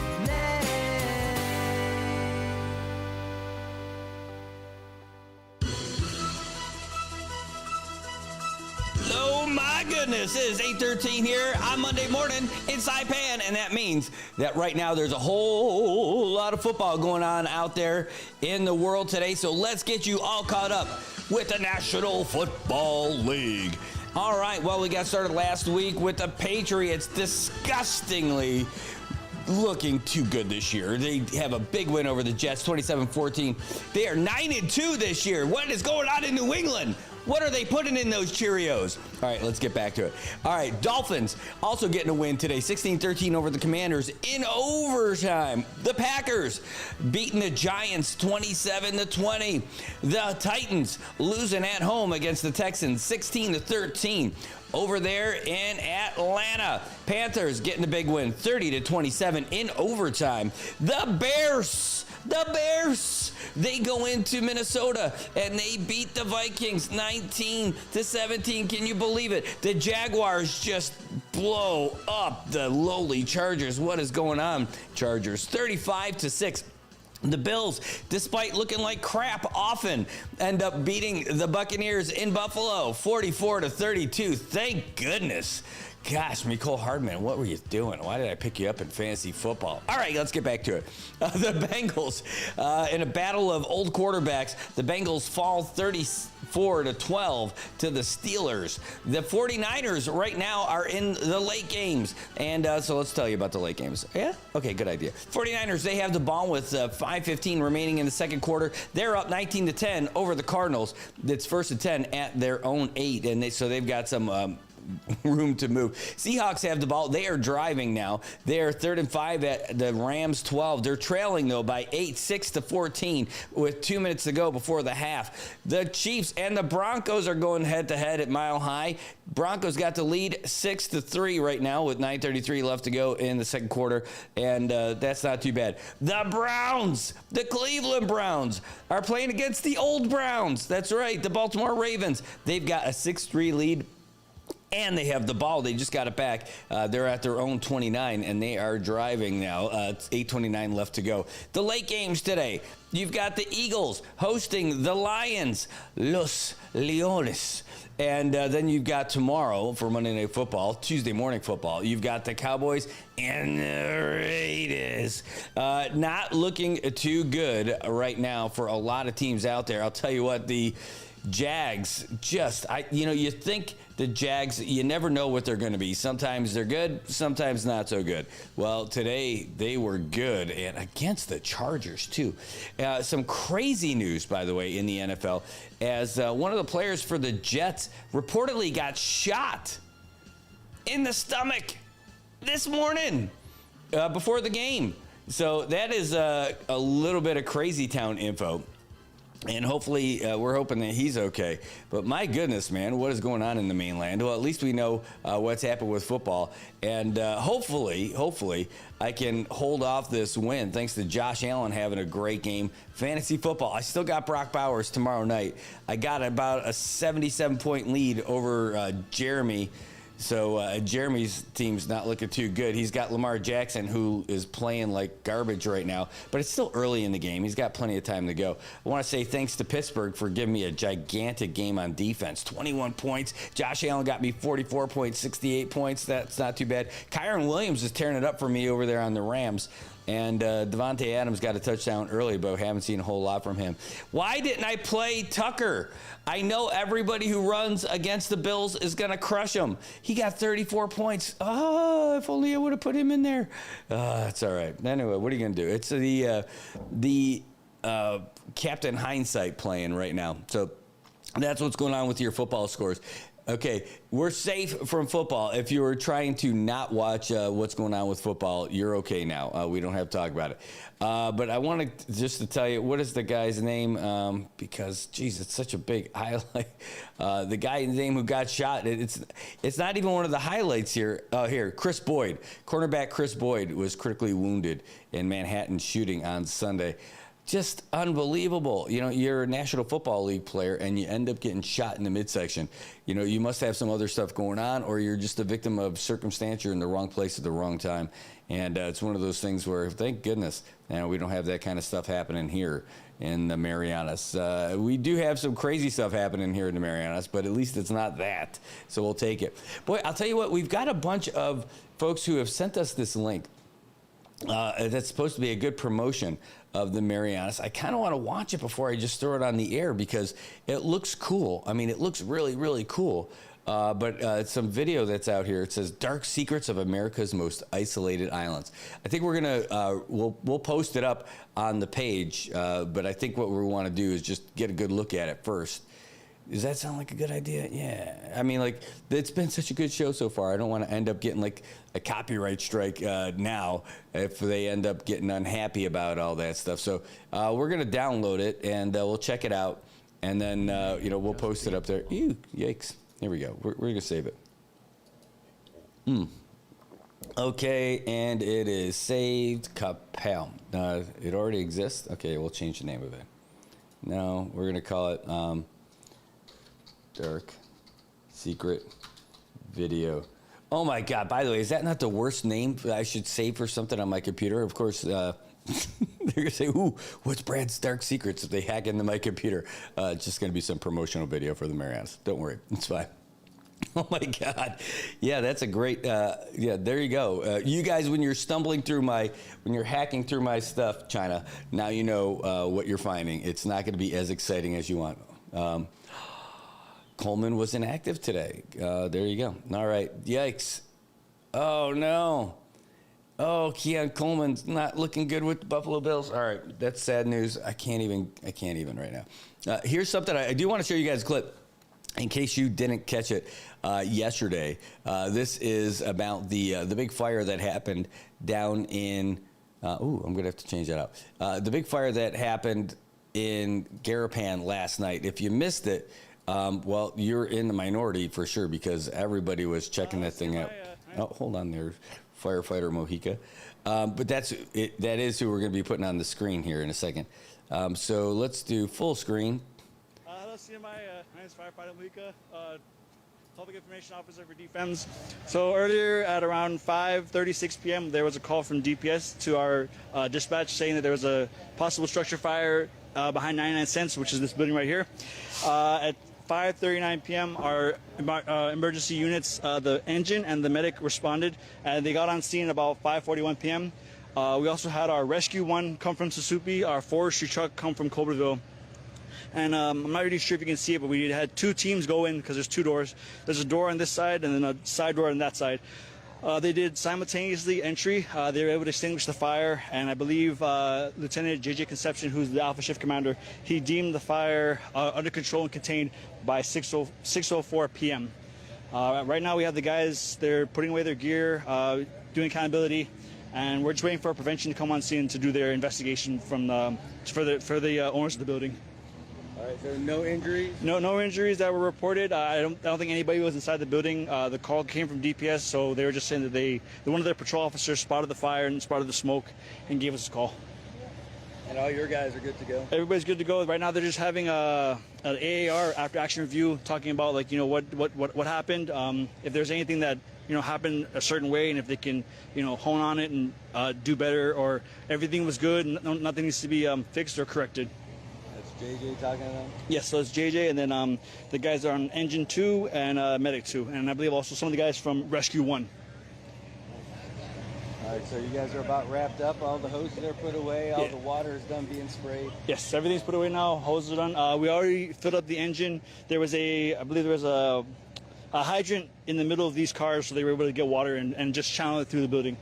Oh my goodness, it is 8:13 here on Monday morning in Saipan, and that means that right now there's a whole lot of football going on out there in the world today, so let's get you all caught up with the National Football League. All right, well, we got started last week with the Patriots disgustingly looking too good this year. They have a big win over the Jets, 27-14. They are 9-2 this year. What is going on in New England? What are they putting in those Cheerios? All right, let's get back to it. All right, Dolphins also getting a win today, 16-13 over the Commanders in overtime. The Packers beating the Giants 27-20. The Titans losing at home against the Texans 16-13. Over there in Atlanta, Panthers getting the big win, 30-27 in overtime. The Bears, they go into Minnesota and they beat the Vikings 19-17. Can you believe it? The Jaguars just blow up the lowly Chargers. What is going on, Chargers? 35-6. The Bills, despite looking like crap often, end up beating the Buccaneers in Buffalo, 44-32. Thank goodness. Gosh, Mecole Hardman, what were you doing? Why did I pick you up in fantasy football? All right, let's get back to it. The Bengals, in a battle of old quarterbacks, the Bengals fall 34-12 to the Steelers. The 49ers right now are in the late games. And so let's tell you about the late games. Yeah? Okay, good idea. 49ers, they have the ball with 5:15 remaining in the second quarter. They're up 19-10 over the Cardinals. It's 1st and 10 at their own 8. And so they've got some room to move. Seahawks have the ball. They are driving now. They are 3rd and 5 at the Rams 12. They're trailing, though, by 8, 6-14 with 2 minutes to go before the half. The Chiefs and the Broncos are going head-to-head at Mile High. Broncos got the lead 6-3 right now with 9:33 left to go in the second quarter, and that's not too bad. The Browns, the Cleveland Browns, are playing against the old Browns. That's right, the Baltimore Ravens. They've got a 6-3 lead. And they have the ball. They just got it back. They're at their own 29, and they are driving now. It's 8:29 left to go. The late games today. You've got the Eagles hosting the Lions, Los Leones. And then you've got tomorrow for Monday Night Football, Tuesday Morning Football. You've got the Cowboys and the Raiders. Not looking too good right now for a lot of teams out there. I'll tell you what, the Jags you think the Jags, you never know what they're going to be. Sometimes they're good, sometimes not so good. Well, today they were good, and against the Chargers, too. Some crazy news, by the way, in the NFL, as one of the players for the Jets reportedly got shot in the stomach this morning before the game. So that is a little bit of crazy town info. And hopefully, we're hoping that he's okay. But my goodness, man, what is going on in the mainland? Well, at least we know what's happened with football. And hopefully, I can hold off this win thanks to Josh Allen having a great game. Fantasy football. I still got Brock Bowers tomorrow night. I got about a 77-point lead over Jeremy So Jeremy's team's not looking too good. He's got Lamar Jackson, who is playing like garbage right now, but it's still early in the game. He's got plenty of time to go. I want to say thanks to Pittsburgh for giving me a gigantic game on defense. 21 points. Josh Allen got me 44 points, 68 points. That's not too bad. Kyron Williams is tearing it up for me over there on the Rams. And Devontae Adams got a touchdown early, but haven't seen a whole lot from him. Why didn't I play Tucker? I know everybody who runs against the Bills is going to crush him. He got 34 points. Oh, if only I would have put him in there. It's all right. Anyway, what are you going to do? It's the Captain Hindsight playing right now. So that's what's going on with your football scores. Okay, we're safe from football. If you were trying to not watch what's going on with football, you're okay now. We don't have to talk about it. But I wanted just to tell you, what is the guy's name? Because, geez, it's such a big highlight. The guy's name who got shot, it's not even one of the highlights here. Here, Chris Boyd. Cornerback Chris Boyd was critically wounded in Manhattan shooting on Sunday. Just unbelievable. You know, you're a National Football League player and you end up getting shot in the midsection. You know, you must have some other stuff going on, or you're just a victim of circumstance. You're in the wrong place at the wrong time. And it's one of those things where, thank goodness, we don't have that kind of stuff happening here in the Marianas. We do have some crazy stuff happening here in the Marianas, but at least it's not that. So we'll take it. Boy, I'll tell you what, we've got a bunch of folks who have sent us this link. That's supposed to be a good promotion of the Marianas. I kind of want to watch it before I just throw it on the air because it looks cool. I mean, it looks really, really cool. But it's some video that's out here. It says Dark Secrets of America's Most Isolated Islands. I think we're going to, we'll post it up on the page. But I think what we want to do is just get a good look at it first. Does that sound like a good idea? Yeah. I mean, like, it's been such a good show so far. I don't want to end up getting, like, a copyright strike now if they end up getting unhappy about all that stuff. So we're going to download it, and we'll check it out. And then, we'll post it up there. Ew, yikes. Here we go. We're going to save it. Okay, and it is saved. Capel. It already exists? Okay, we'll change the name of it. No, we're going to call it... Dark Secret Video. Oh my God, by the way, is that not the worst name I should save for something on my computer? Of course, they're going to say, ooh, what's Brad's Dark Secrets if they hack into my computer? It's just going to be some promotional video for the Marianas. Don't worry, it's fine. Oh my God. Yeah, that's a great, there you go. You guys, when you're when you're hacking through my stuff, China, now you know what you're finding. It's not going to be as exciting as you want. Coleman was inactive today. There you go. All right. Yikes. Oh, no. Oh, Keon Coleman's not looking good with the Buffalo Bills. All right. That's sad news. I can't even right now. Here's something I do want to show you guys a clip in case you didn't catch it yesterday. This is about the big fire that happened down in I'm going to have to change that out. The big fire that happened in Garapan last night. If you missed it, well, you're in the minority for sure because everybody was checking that thing out. Oh, hold on there, firefighter Mojica. But that is who we're going to be putting on the screen here in a second. So let's do full screen. Hello, CMI. My name is firefighter Mojica, Public Information Officer for DFEMS. So earlier at around 5:36 p.m., there was a call from DPS to our dispatch saying that there was a possible structure fire behind 99 Cents, which is this building right here. At 5:39 p.m., our emergency units, the engine and the medic responded, and they got on scene about 5:41 p.m. We also had our rescue one come from Susupi, our forestry truck come from Cobreville. And I'm not really sure if you can see it, but we had two teams go in because there's two doors. There's a door on this side and then a side door on that side. They did simultaneously entry. They were able to extinguish the fire, and I believe Lieutenant J.J. Conception, who's the Alpha Shift Commander, he deemed the fire under control and contained by 6:04 p.m. Right now we have the guys, they're putting away their gear, doing accountability, and we're just waiting for prevention to come on scene to do their investigation for the owners of the building. All right, so no injuries? No injuries that were reported. I don't think anybody was inside the building. The call came from DPS, so they were just saying that one of their patrol officers spotted the fire and spotted the smoke and gave us a call. And all your guys are good to go? Everybody's good to go. Right now they're just having an AAR, after action review, talking about like, what happened, if there's anything that, happened a certain way, and if they can, hone on it and do better, or everything was good, nothing needs to be fixed or corrected. That's JJ talking to them? Yes, so it's JJ, and then the guys are on Engine 2 and Medic 2, and I believe also some of the guys from Rescue 1. All right, so you guys are about wrapped up. All the hoses are put away. All Yeah. the water is done being sprayed. Yes, everything's put away now. Hoses are done. We already filled up the engine. I believe there was a hydrant in the middle of these cars, so they were able to get water and just channel it through the building.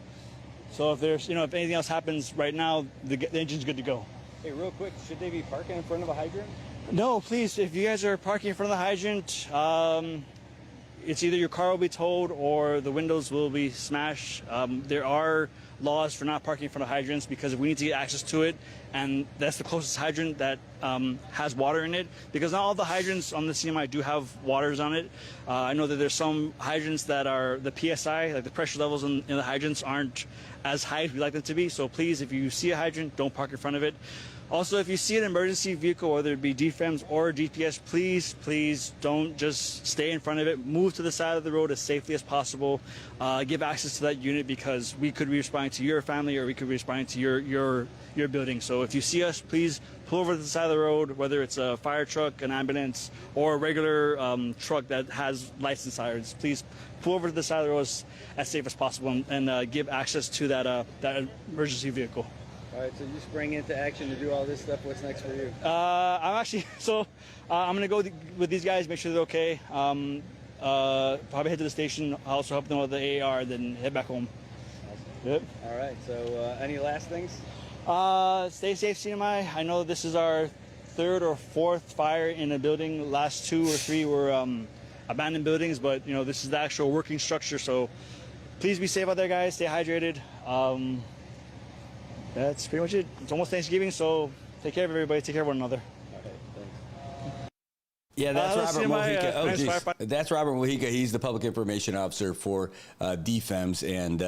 So if there's, if anything else happens right now, the engine's good to go. Hey, real quick, should they be parking in front of a hydrant? No, please, if you guys are parking in front of the hydrant, it's either your car will be towed or the windows will be smashed. There are laws for not parking in front of hydrants because we need to get access to it, and that's the closest hydrant that has water in it, because not all the hydrants on the CMI do have waters on it. I know that there's some hydrants that are the PSI, like the pressure levels in the hydrants aren't as high as we like them to be, so please, if you see a hydrant, don't park in front of it. Also, if you see an emergency vehicle, whether it be DFEMS or DPS, please don't just stay in front of it. Move to the side of the road as safely as possible. Give access to that unit, because we could be responding to your family, or we could be responding to your building. So if you see us, please pull over to the side of the road, whether it's a fire truck, an ambulance, or a regular truck that has lights and sirens. Please pull over to the side of the road as safe as possible, and give access to that emergency vehicle. All right, so you spring into action to do all this stuff. What's next for you? I'm gonna go with these guys, make sure they're okay. Probably head to the station, also help them with the AAR, then head back home. Awesome. Yep. All right, so any last things? Stay safe, CMI. I know this is our third or fourth fire in a building. Last 2 or 3 were abandoned buildings, but this is the actual working structure. So please be safe out there, guys. Stay hydrated. That's pretty much it. It's almost Thanksgiving, so take care of everybody. Take care of one another. Yeah, that's Robert Mojica. Firefighter. That's Robert Mojica. He's the public information officer for DFEMS, and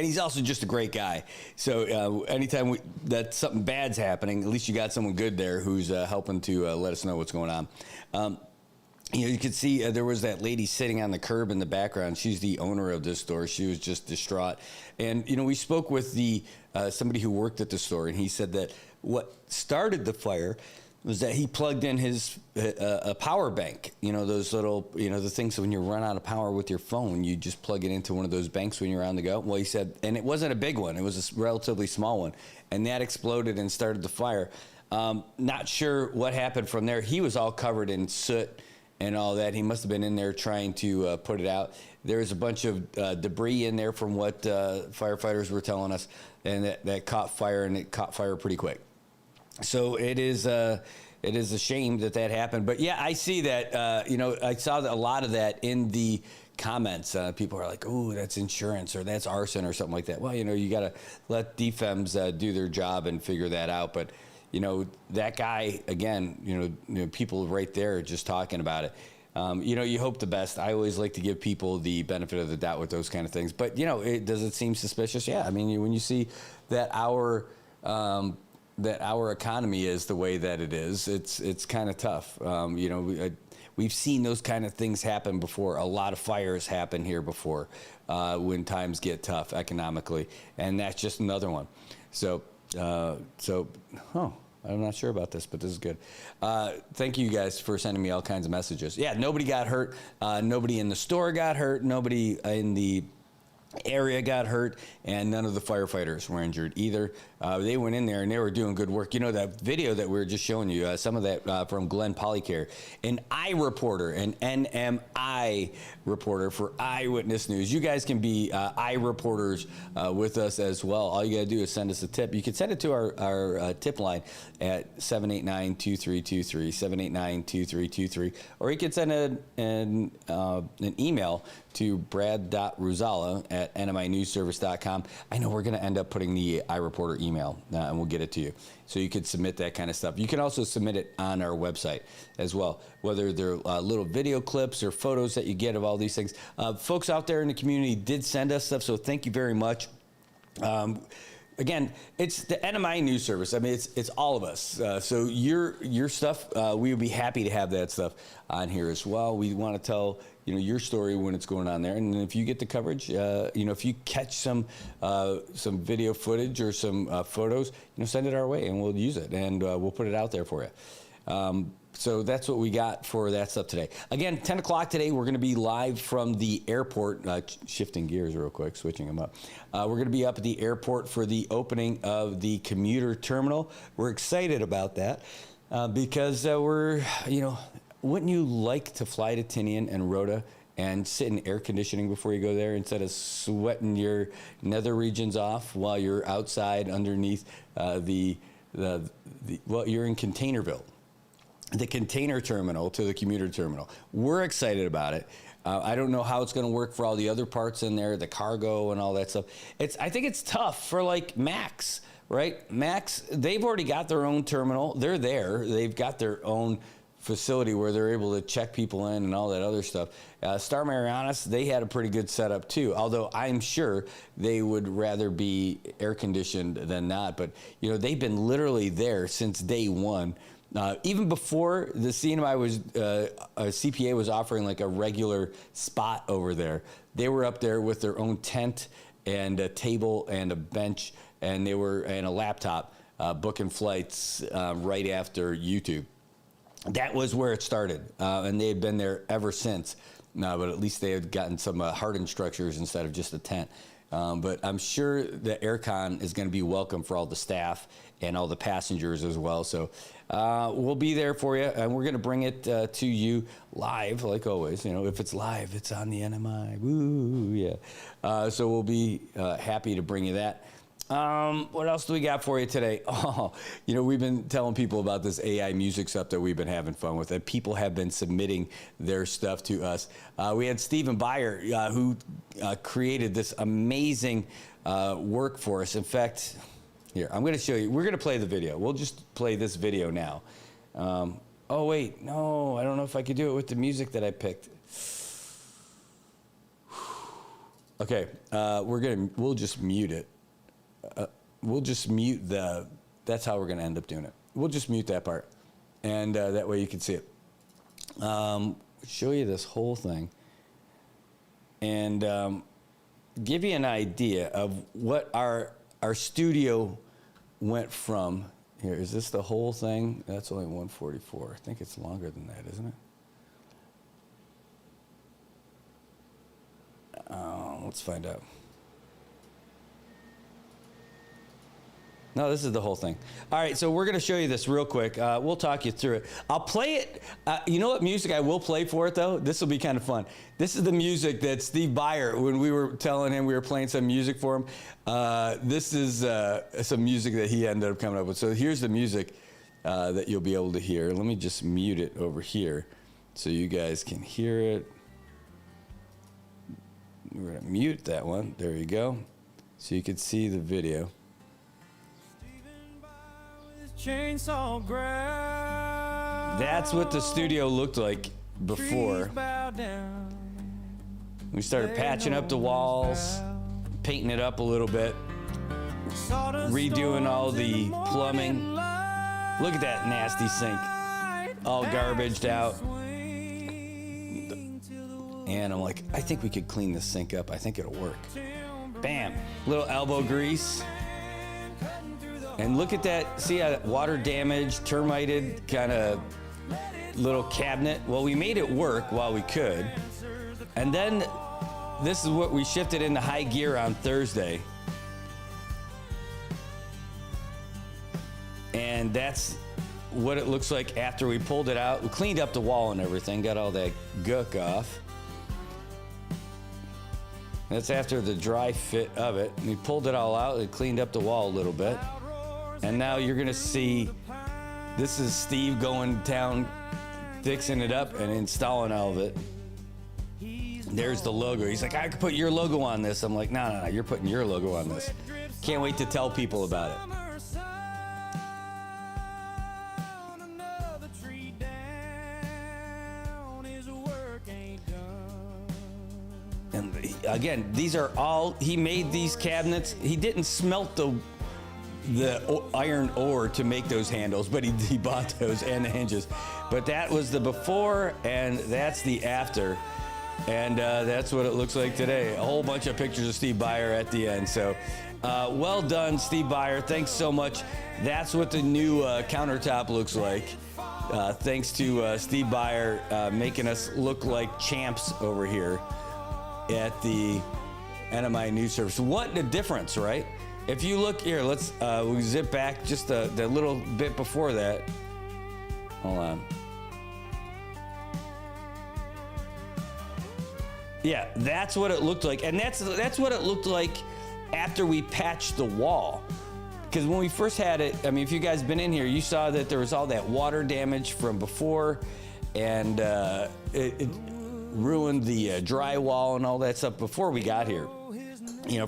he's also just a great guy. So anytime that something bad's happening, at least you got someone good there who's helping to let us know what's going on. You could see there was that lady sitting on the curb in the background. She's the owner of this store. She was just distraught. And, we spoke with somebody who worked at the store, and he said that what started the fire was that he plugged in his a power bank. Those little, the things when you run out of power with your phone, you just plug it into one of those banks when you're on the go. Well, he said, and it wasn't a big one. It was a relatively small one. And that exploded and started the fire. Not sure what happened from there. He was all covered in soot and all that. He must have been in there trying to put it out. There was a bunch of debris in there from what firefighters were telling us, and that caught fire, and it caught fire pretty quick. So it is a shame that happened. But yeah, I see that. I saw a lot of that in the comments. People are like, "Oh, that's insurance, or that's arson, or something like that." Well, you got to let DFEMS do their job and figure that out. But that guy, again, people right there just talking about it. You hope the best. I always like to give people the benefit of the doubt with those kind of things. But, does it seem suspicious? Yeah. I mean, when you see that our economy is the way that it is, it's kind of tough. We've seen those kind of things happen before. A lot of fires happen here before when times get tough economically. And that's just another one. I'm not sure about this, but this is good. Thank you guys for sending me all kinds of messages. Yeah, nobody got hurt. Nobody in the store got hurt. Nobody in the area got hurt, and none of the firefighters were injured either. They went in there and they were doing good work. That video that we were just showing you, some of that from Glenn Polycare, an iReporter, an NMI reporter for Eyewitness News. You guys can be iReporters with us as well. All you got to do is send us a tip. You can send it to our tip line at 789-2323, 789-2323, or you can send an email to brad.ruzala@nminewsservice.com. I know we're going to end up putting the iReporter email, and we'll get it to you. So you could submit that kind of stuff. You can also submit it on our website as well, whether they're little video clips or photos that you get of all these things. Folks out there in the community did send us stuff, so thank you very much. again, it's the NMI news service. I mean, it's all of us. So your stuff, we would be happy to have that stuff on here as well. We want to tell your story when it's going on there, and if you get the coverage, if you catch some video footage or some photos, send it our way, and we'll use it, and we'll put it out there for you. So that's what we got for that stuff today. Again, 10 o'clock today, we're going to be live from the airport, shifting gears real quick, switching them up. We're going to be up at the airport for the opening of the commuter terminal. We're excited about that because wouldn't you like to fly to Tinian and Rhoda and sit in air conditioning before you go there instead of sweating your nether regions off while you're outside underneath well, you're in Containerville. The container terminal to the commuter terminal. We're excited about it. I don't know how it's going to work for all the other parts in there, the cargo and all that stuff. I think it's tough for like Max, right? Max, they've already got their own terminal. They're there. They've got their own facility where they're able to check people in and all that other stuff. Star Marianas, they had a pretty good setup too, although I'm sure they would rather be air conditioned than not. But they've been literally there since day one. Even before the CNMI CPA was offering like a regular spot over there, they were up there with their own tent and a table and a bench, and they were and a laptop booking flights right after YouTube. That was where it started, and they had been there ever since. But at least they had gotten some hardened structures instead of just a tent. But I'm sure the aircon is going to be welcome for all the staff and all the passengers as well. So we'll be there for you, and we're going to bring it to you live, like always. If it's live, it's on the NMI. Woo, yeah. So we'll be happy to bring you that. What else do we got for you today? Oh, we've been telling people about this AI music stuff that we've been having fun with, and people have been submitting their stuff to us. We had Stephen Byer, who created this amazing work for us. In fact, here, I'm going to show you. We're going to play the video. We'll just play this video now. Oh, wait. No, I don't know if I could do it with the music that I picked. Okay, we'll just mute it. We'll just mute that's how we're going to end up doing it. We'll just mute that part, and that way you can see it. Show you this whole thing, and give you an idea of what our studio went from. Here, is this the whole thing? That's only 144. I think it's longer than that, isn't it? Let's find out. No, this is the whole thing. All right, so we're going to show you this real quick. We'll talk you through it. I'll play it. You know what music I will play for it, though? This will be kind of fun. This is the music that Steve Byer, when we were telling him we were playing some music for him, this is some music that he ended up coming up with. So here's the music that you'll be able to hear. Let me just mute it over here so you guys can hear it. We're going to mute that one. There you go. So you can see the video. Chainsaw ground. That's what the studio looked like before. We started patching up the walls, painting it up a little bit, redoing all the plumbing. Look at that nasty sink, all garbaged out. And I'm like, I think we could clean this sink up. I think it'll work. Bam, little elbow grease. And look at that, see how water damaged, termited kind of little cabinet? Well, we made it work while we could. And then this is what we shifted into high gear on Thursday. And that's what it looks like after we pulled it out. We cleaned up the wall and everything, got all that gook off. That's after the dry fit of it. We pulled it all out, it cleaned up the wall a little bit. And now you're gonna see, this is Steve going down, fixing it up and installing all of it. There's the logo. He's like, I could put your logo on this. I'm like, no, you're putting your logo on this. Can't wait to tell people about it. And again, these are all, he made these cabinets. He didn't smelt the iron ore to make those handles, but he bought those and the hinges. But that was the before, and that's the after. And that's what it looks like today. A whole bunch of pictures of Steve Byer at the end. So well done, Steve Byer. Thanks so much. That's what the new countertop looks like. Thanks to Steve Byer making us look like champs over here at the NMI News Service. What a difference, right? If you look here, let's we zip back just the little bit before that. Hold on. Yeah, that's what it looked like. And that's what it looked like after we patched the wall. Because when we first had it, I mean, if you guys been in here, you saw that there was all that water damage from before, and it ruined the drywall and all that stuff before we got here,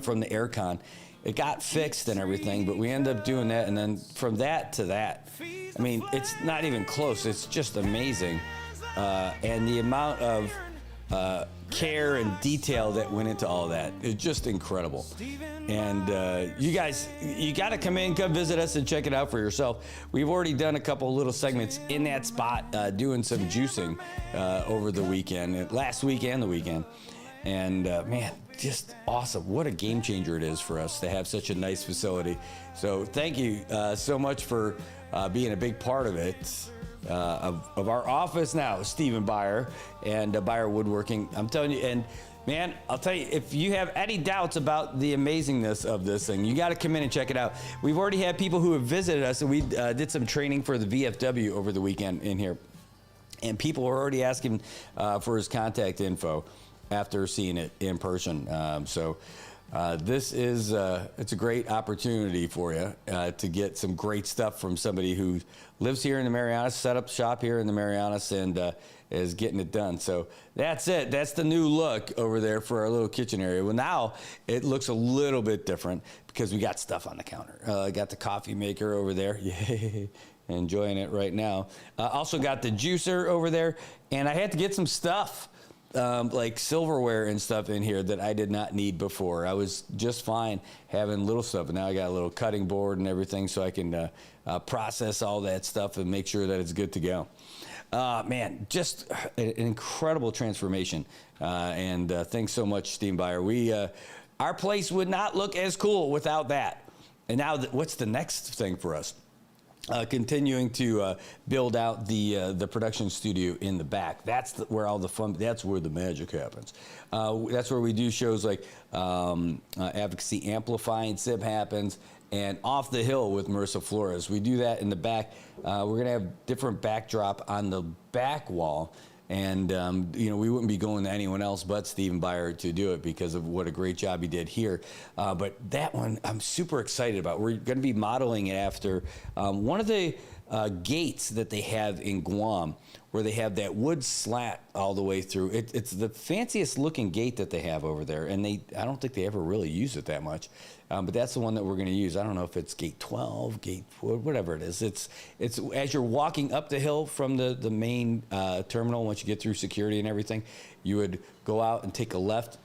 from the aircon. It got fixed and everything, but we ended up doing that, and then from that to that, I mean, it's not even close. It's just amazing. And the amount of care and detail that went into all that is just incredible. And you guys, you got to come visit us and check it out for yourself. We've already done a couple little segments in that spot doing some juicing over the weekend, last week and the weekend. And man, just awesome. What a game changer it is for us to have such a nice facility. So thank you so much for being a big part of it. Of our office now, Stephen Byer and Byer Woodworking. I'm telling you, and man, I'll tell you, if you have any doubts about the amazingness of this thing, you got to come in and check it out. We've already had people who have visited us, and we did some training for the VFW over the weekend in here, and people were already asking for his contact info after seeing it in person. This is it's a great opportunity for you to get some great stuff from somebody who lives here in the Marianas, set up shop here in the Marianas, and is getting it done. So that's it. That's the new look over there for our little kitchen area. Well, now it looks a little bit different because we got stuff on the counter. I got the coffee maker over there. Yay. Enjoying it right now. Also got the juicer over there, and I had to get some stuff. Like silverware and stuff in here that I did not need before. I was just fine having little stuff, but now I got a little cutting board and everything so I can process all that stuff and make sure that it's good to go. Man, just an incredible transformation. And thanks so much, Steve Byer. Our place would not look as cool without that. And now, what's the next thing for us? Continuing to build out the production studio in the back. That's where all the fun, that's where the magic happens. That's where we do shows like Advocacy Amplifying SIP happens, and Off the Hill with Marissa Flores. We do that in the back. We're going to have different backdrop on the back wall. And, we wouldn't be going to anyone else but Stephen Byer to do it because of what a great job he did here. But that one I'm super excited about. We're going to be modeling it after one of the gates that they have in Guam, where they have that wood slat all the way through. It's the fanciest looking gate that they have over there, and I don't think they ever really use it that much. But that's the one that we're going to use. I don't know if it's gate 12, gate 4, whatever it is. It's as you're walking up the hill from the main terminal, once you get through security and everything, you would go out and take a left.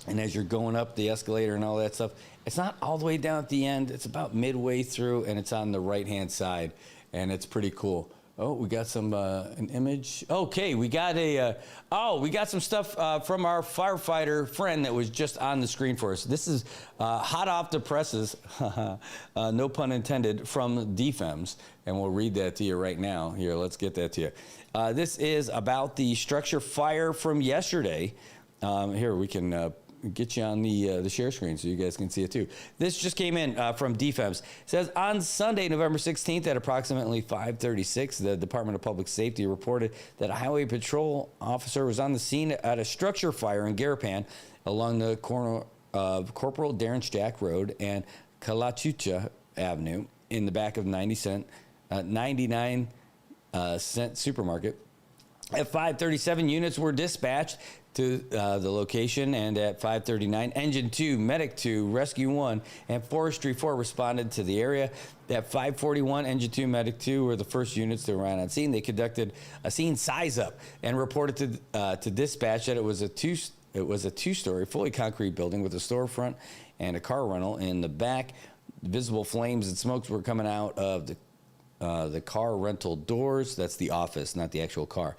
And as you're going up the escalator and all that stuff, it's not all the way down at the end. It's about midway through, and it's on the right-hand side, and it's pretty cool. Oh, we got some an image. Okay, we got we got some stuff from our firefighter friend that was just on the screen for us. This is hot off the presses, no pun intended, from DFEMS, and we'll read that to you right now. Here, let's get that to you. This is about the structure fire from yesterday. Here, we can get you on the share screen so you guys can see it too. This just came in from DFEMS. It says, on Sunday, November 16th at approximately 5:36, the Department of Public Safety reported that a highway patrol officer was on the scene at a structure fire in Garapan along the corner of Corporal Darrenstack Road and Kalachucha Avenue in the back of 99 cent supermarket. At 5:37, units were dispatched to the location, and at 5:39, Engine 2, Medic 2, Rescue 1, and Forestry 4 responded to the area. At 5:41, Engine 2, Medic 2 were the first units to arrive on scene. They conducted a scene size-up and reported to dispatch that it was a two-story, fully concrete building with a storefront and a car rental in the back. Visible flames and smokes were coming out of the car rental doors. That's the office, not the actual car.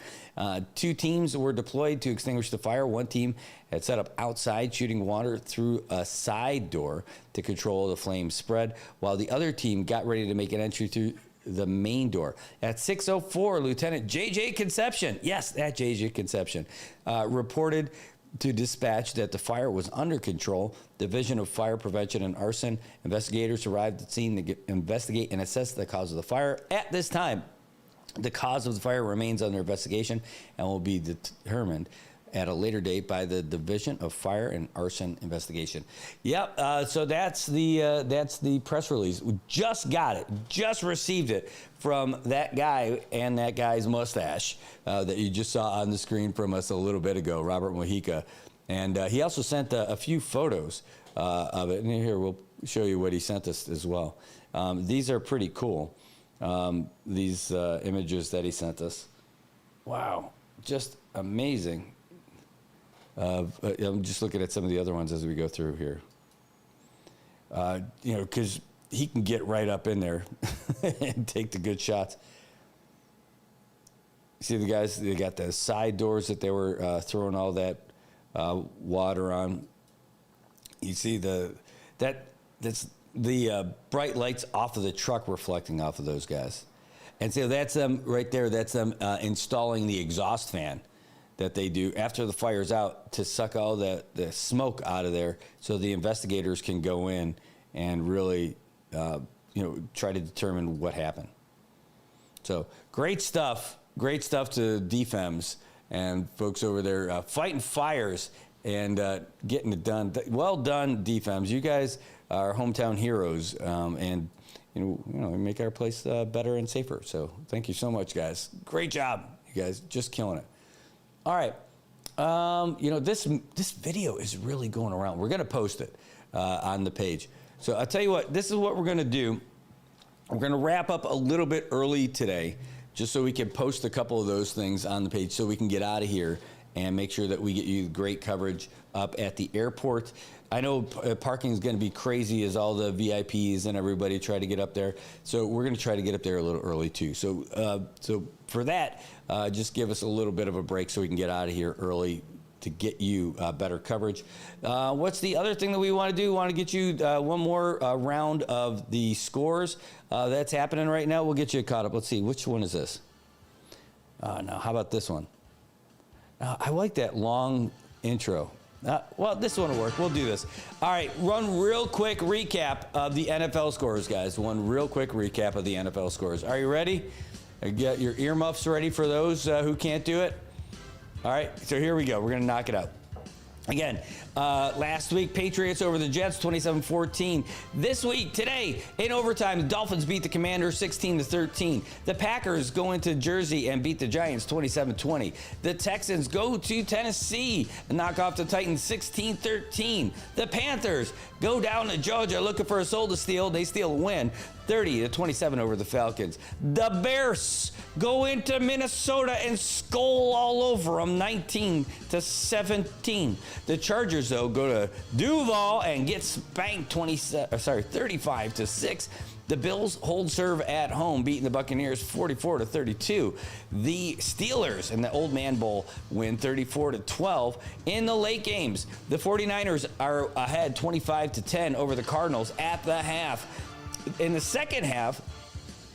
2 teams were deployed to extinguish the fire. One team had set up outside, shooting water through a side door to control the flame spread, while the other team got ready to make an entry through the main door. At 6:04, Lieutenant J.J. Conception, yes, that J.J. Conception, reported to dispatch that the fire was under control. Division of Fire Prevention and Arson investigators arrived at the scene to investigate and assess the cause of the fire. At this time, the cause of the fire remains under investigation and will be determined at a later date by the Division of Fire and Arson Investigation. Yep, so that's the press release. We just got it, just received it from that guy and that guy's mustache that you just saw on the screen from us a little bit ago, Robert Mojica. And he also sent a few photos of it. And here, we'll show you what he sent us as well. These are pretty cool, these images that he sent us. Wow, just amazing. I'm just looking at some of the other ones as we go through here. Because he can get right up in there and take the good shots. See the guys, they got the side doors that they were throwing all that water on. You see that's the bright lights off of the truck reflecting off of those guys. And so that's them right there. That's them installing the exhaust fan that they do after the fire's out to suck all the smoke out of there so the investigators can go in and really, try to determine what happened. So great stuff to DFEMS and folks over there fighting fires and getting it done. Well done, DFEMS. You guys are hometown heroes and make our place better and safer. So thank you so much, guys. Great job, you guys. Just killing it. All right, this video is really going around. We're going to post it on the page. So I'll tell you what, this is what we're going to do. We're going to wrap up a little bit early today just so we can post a couple of those things on the page so we can get out of here and make sure that we get you great coverage up at the airport. I know parking is going to be crazy as all the VIPs and everybody try to get up there. So we're going to try to get up there a little early too. So for that, just give us a little bit of a break so we can get out of here early to get you better coverage. What's the other thing that we want to do? We want to get you one more round of the scores that's happening right now. We'll get you caught up. Let's see, which one is this? Now, how about this one? I like that long intro. Well, this one will work. We'll do this. All right, run real quick recap of the NFL scores, guys. One real quick recap of the NFL scores. Are you ready? Get your earmuffs ready for those who can't do it. All right, so here we go. We're going to knock it out. Again, last week, Patriots over the Jets, 27-14. This week, today, in overtime, the Dolphins beat the Commanders 16-13. The Packers go into Jersey and beat the Giants 27-20. The Texans go to Tennessee and knock off the Titans 16-13. The Panthers go down to Georgia looking for a soul to steal. They steal a win, 30-27 over the Falcons. The Bears go into Minnesota and skull all over them, 19-17. The Chargers, though, go to Duval and get spanked 35-6. The Bills hold serve at home, beating the Buccaneers 44-32. The Steelers in the Old Man Bowl win 34-12. In the late games, the 49ers are ahead 25-10 over the Cardinals at the half. In the second half,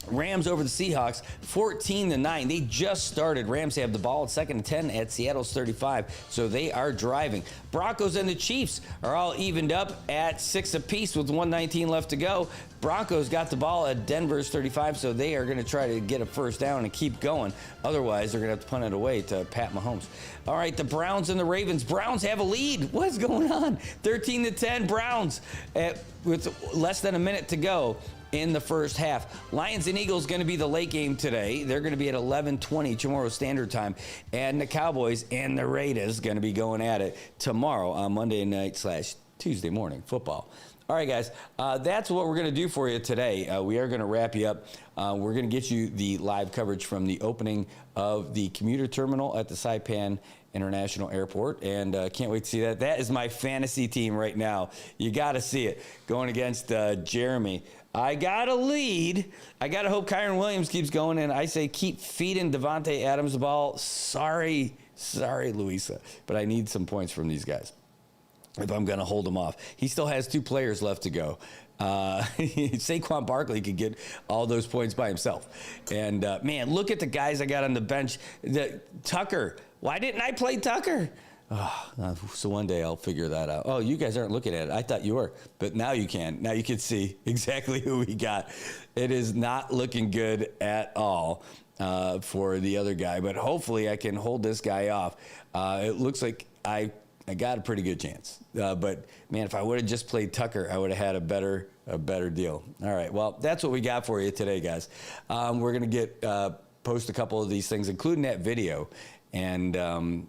Rams over the Seahawks, 14-9. They just started. Rams have the ball at 2nd and 10 at Seattle's 35, so they are driving. Broncos and the Chiefs are all evened up at 6 apiece with 1:19 left to go. Broncos got the ball at Denver's 35, so they are going to try to get a first down and keep going. Otherwise, they're going to have to punt it away to Pat Mahomes. All right, the Browns and the Ravens. Browns have a lead. What's going on? 13-10 Browns with less than a minute to go in the first half. Lions and Eagles going to be the late game today. They're going to be at 11:20 tomorrow Standard Time. And the Cowboys and the Raiders going to be going at it tomorrow on Monday night / Tuesday morning football. All right, guys, that's what we're going to do for you today. We are going to wrap you up. We're going to get you the live coverage from the opening of the commuter terminal at the Saipan International Airport, and can't wait to see that. That is my fantasy team right now. You got to see it. Going against Jeremy. I got a lead. I got to hope Kyron Williams keeps going, and I say keep feeding Devontae Adams the ball. Sorry, Louisa, but I need some points from these guys if I'm going to hold them off. He still has 2 players left to go. Saquon Barkley could get all those points by himself. And, man, look at the guys I got on the bench. Tucker. Why didn't I play Tucker? Oh, so one day I'll figure that out. Oh, you guys aren't looking at it. I thought you were. But now you can. Now you can see exactly who we got. It is not looking good at all for the other guy. But hopefully I can hold this guy off. It looks like I got a pretty good chance. But, man, if I would have just played Tucker, I would have had a better deal. All right, well, that's what we got for you today, guys. We're going to post a couple of these things, including that video, and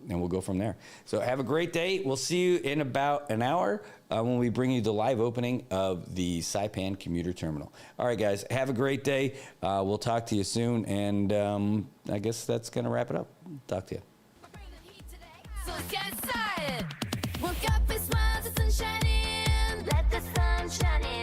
we'll go from there. So have a great day. We'll see you in about an hour when we bring you the live opening of the Saipan Commuter Terminal. All right, guys, have a great day. We'll talk to you soon, and I guess that's going to wrap it up. Talk to you. So let's get started. Woke up and smile, the sun shining. Let the sun shine in.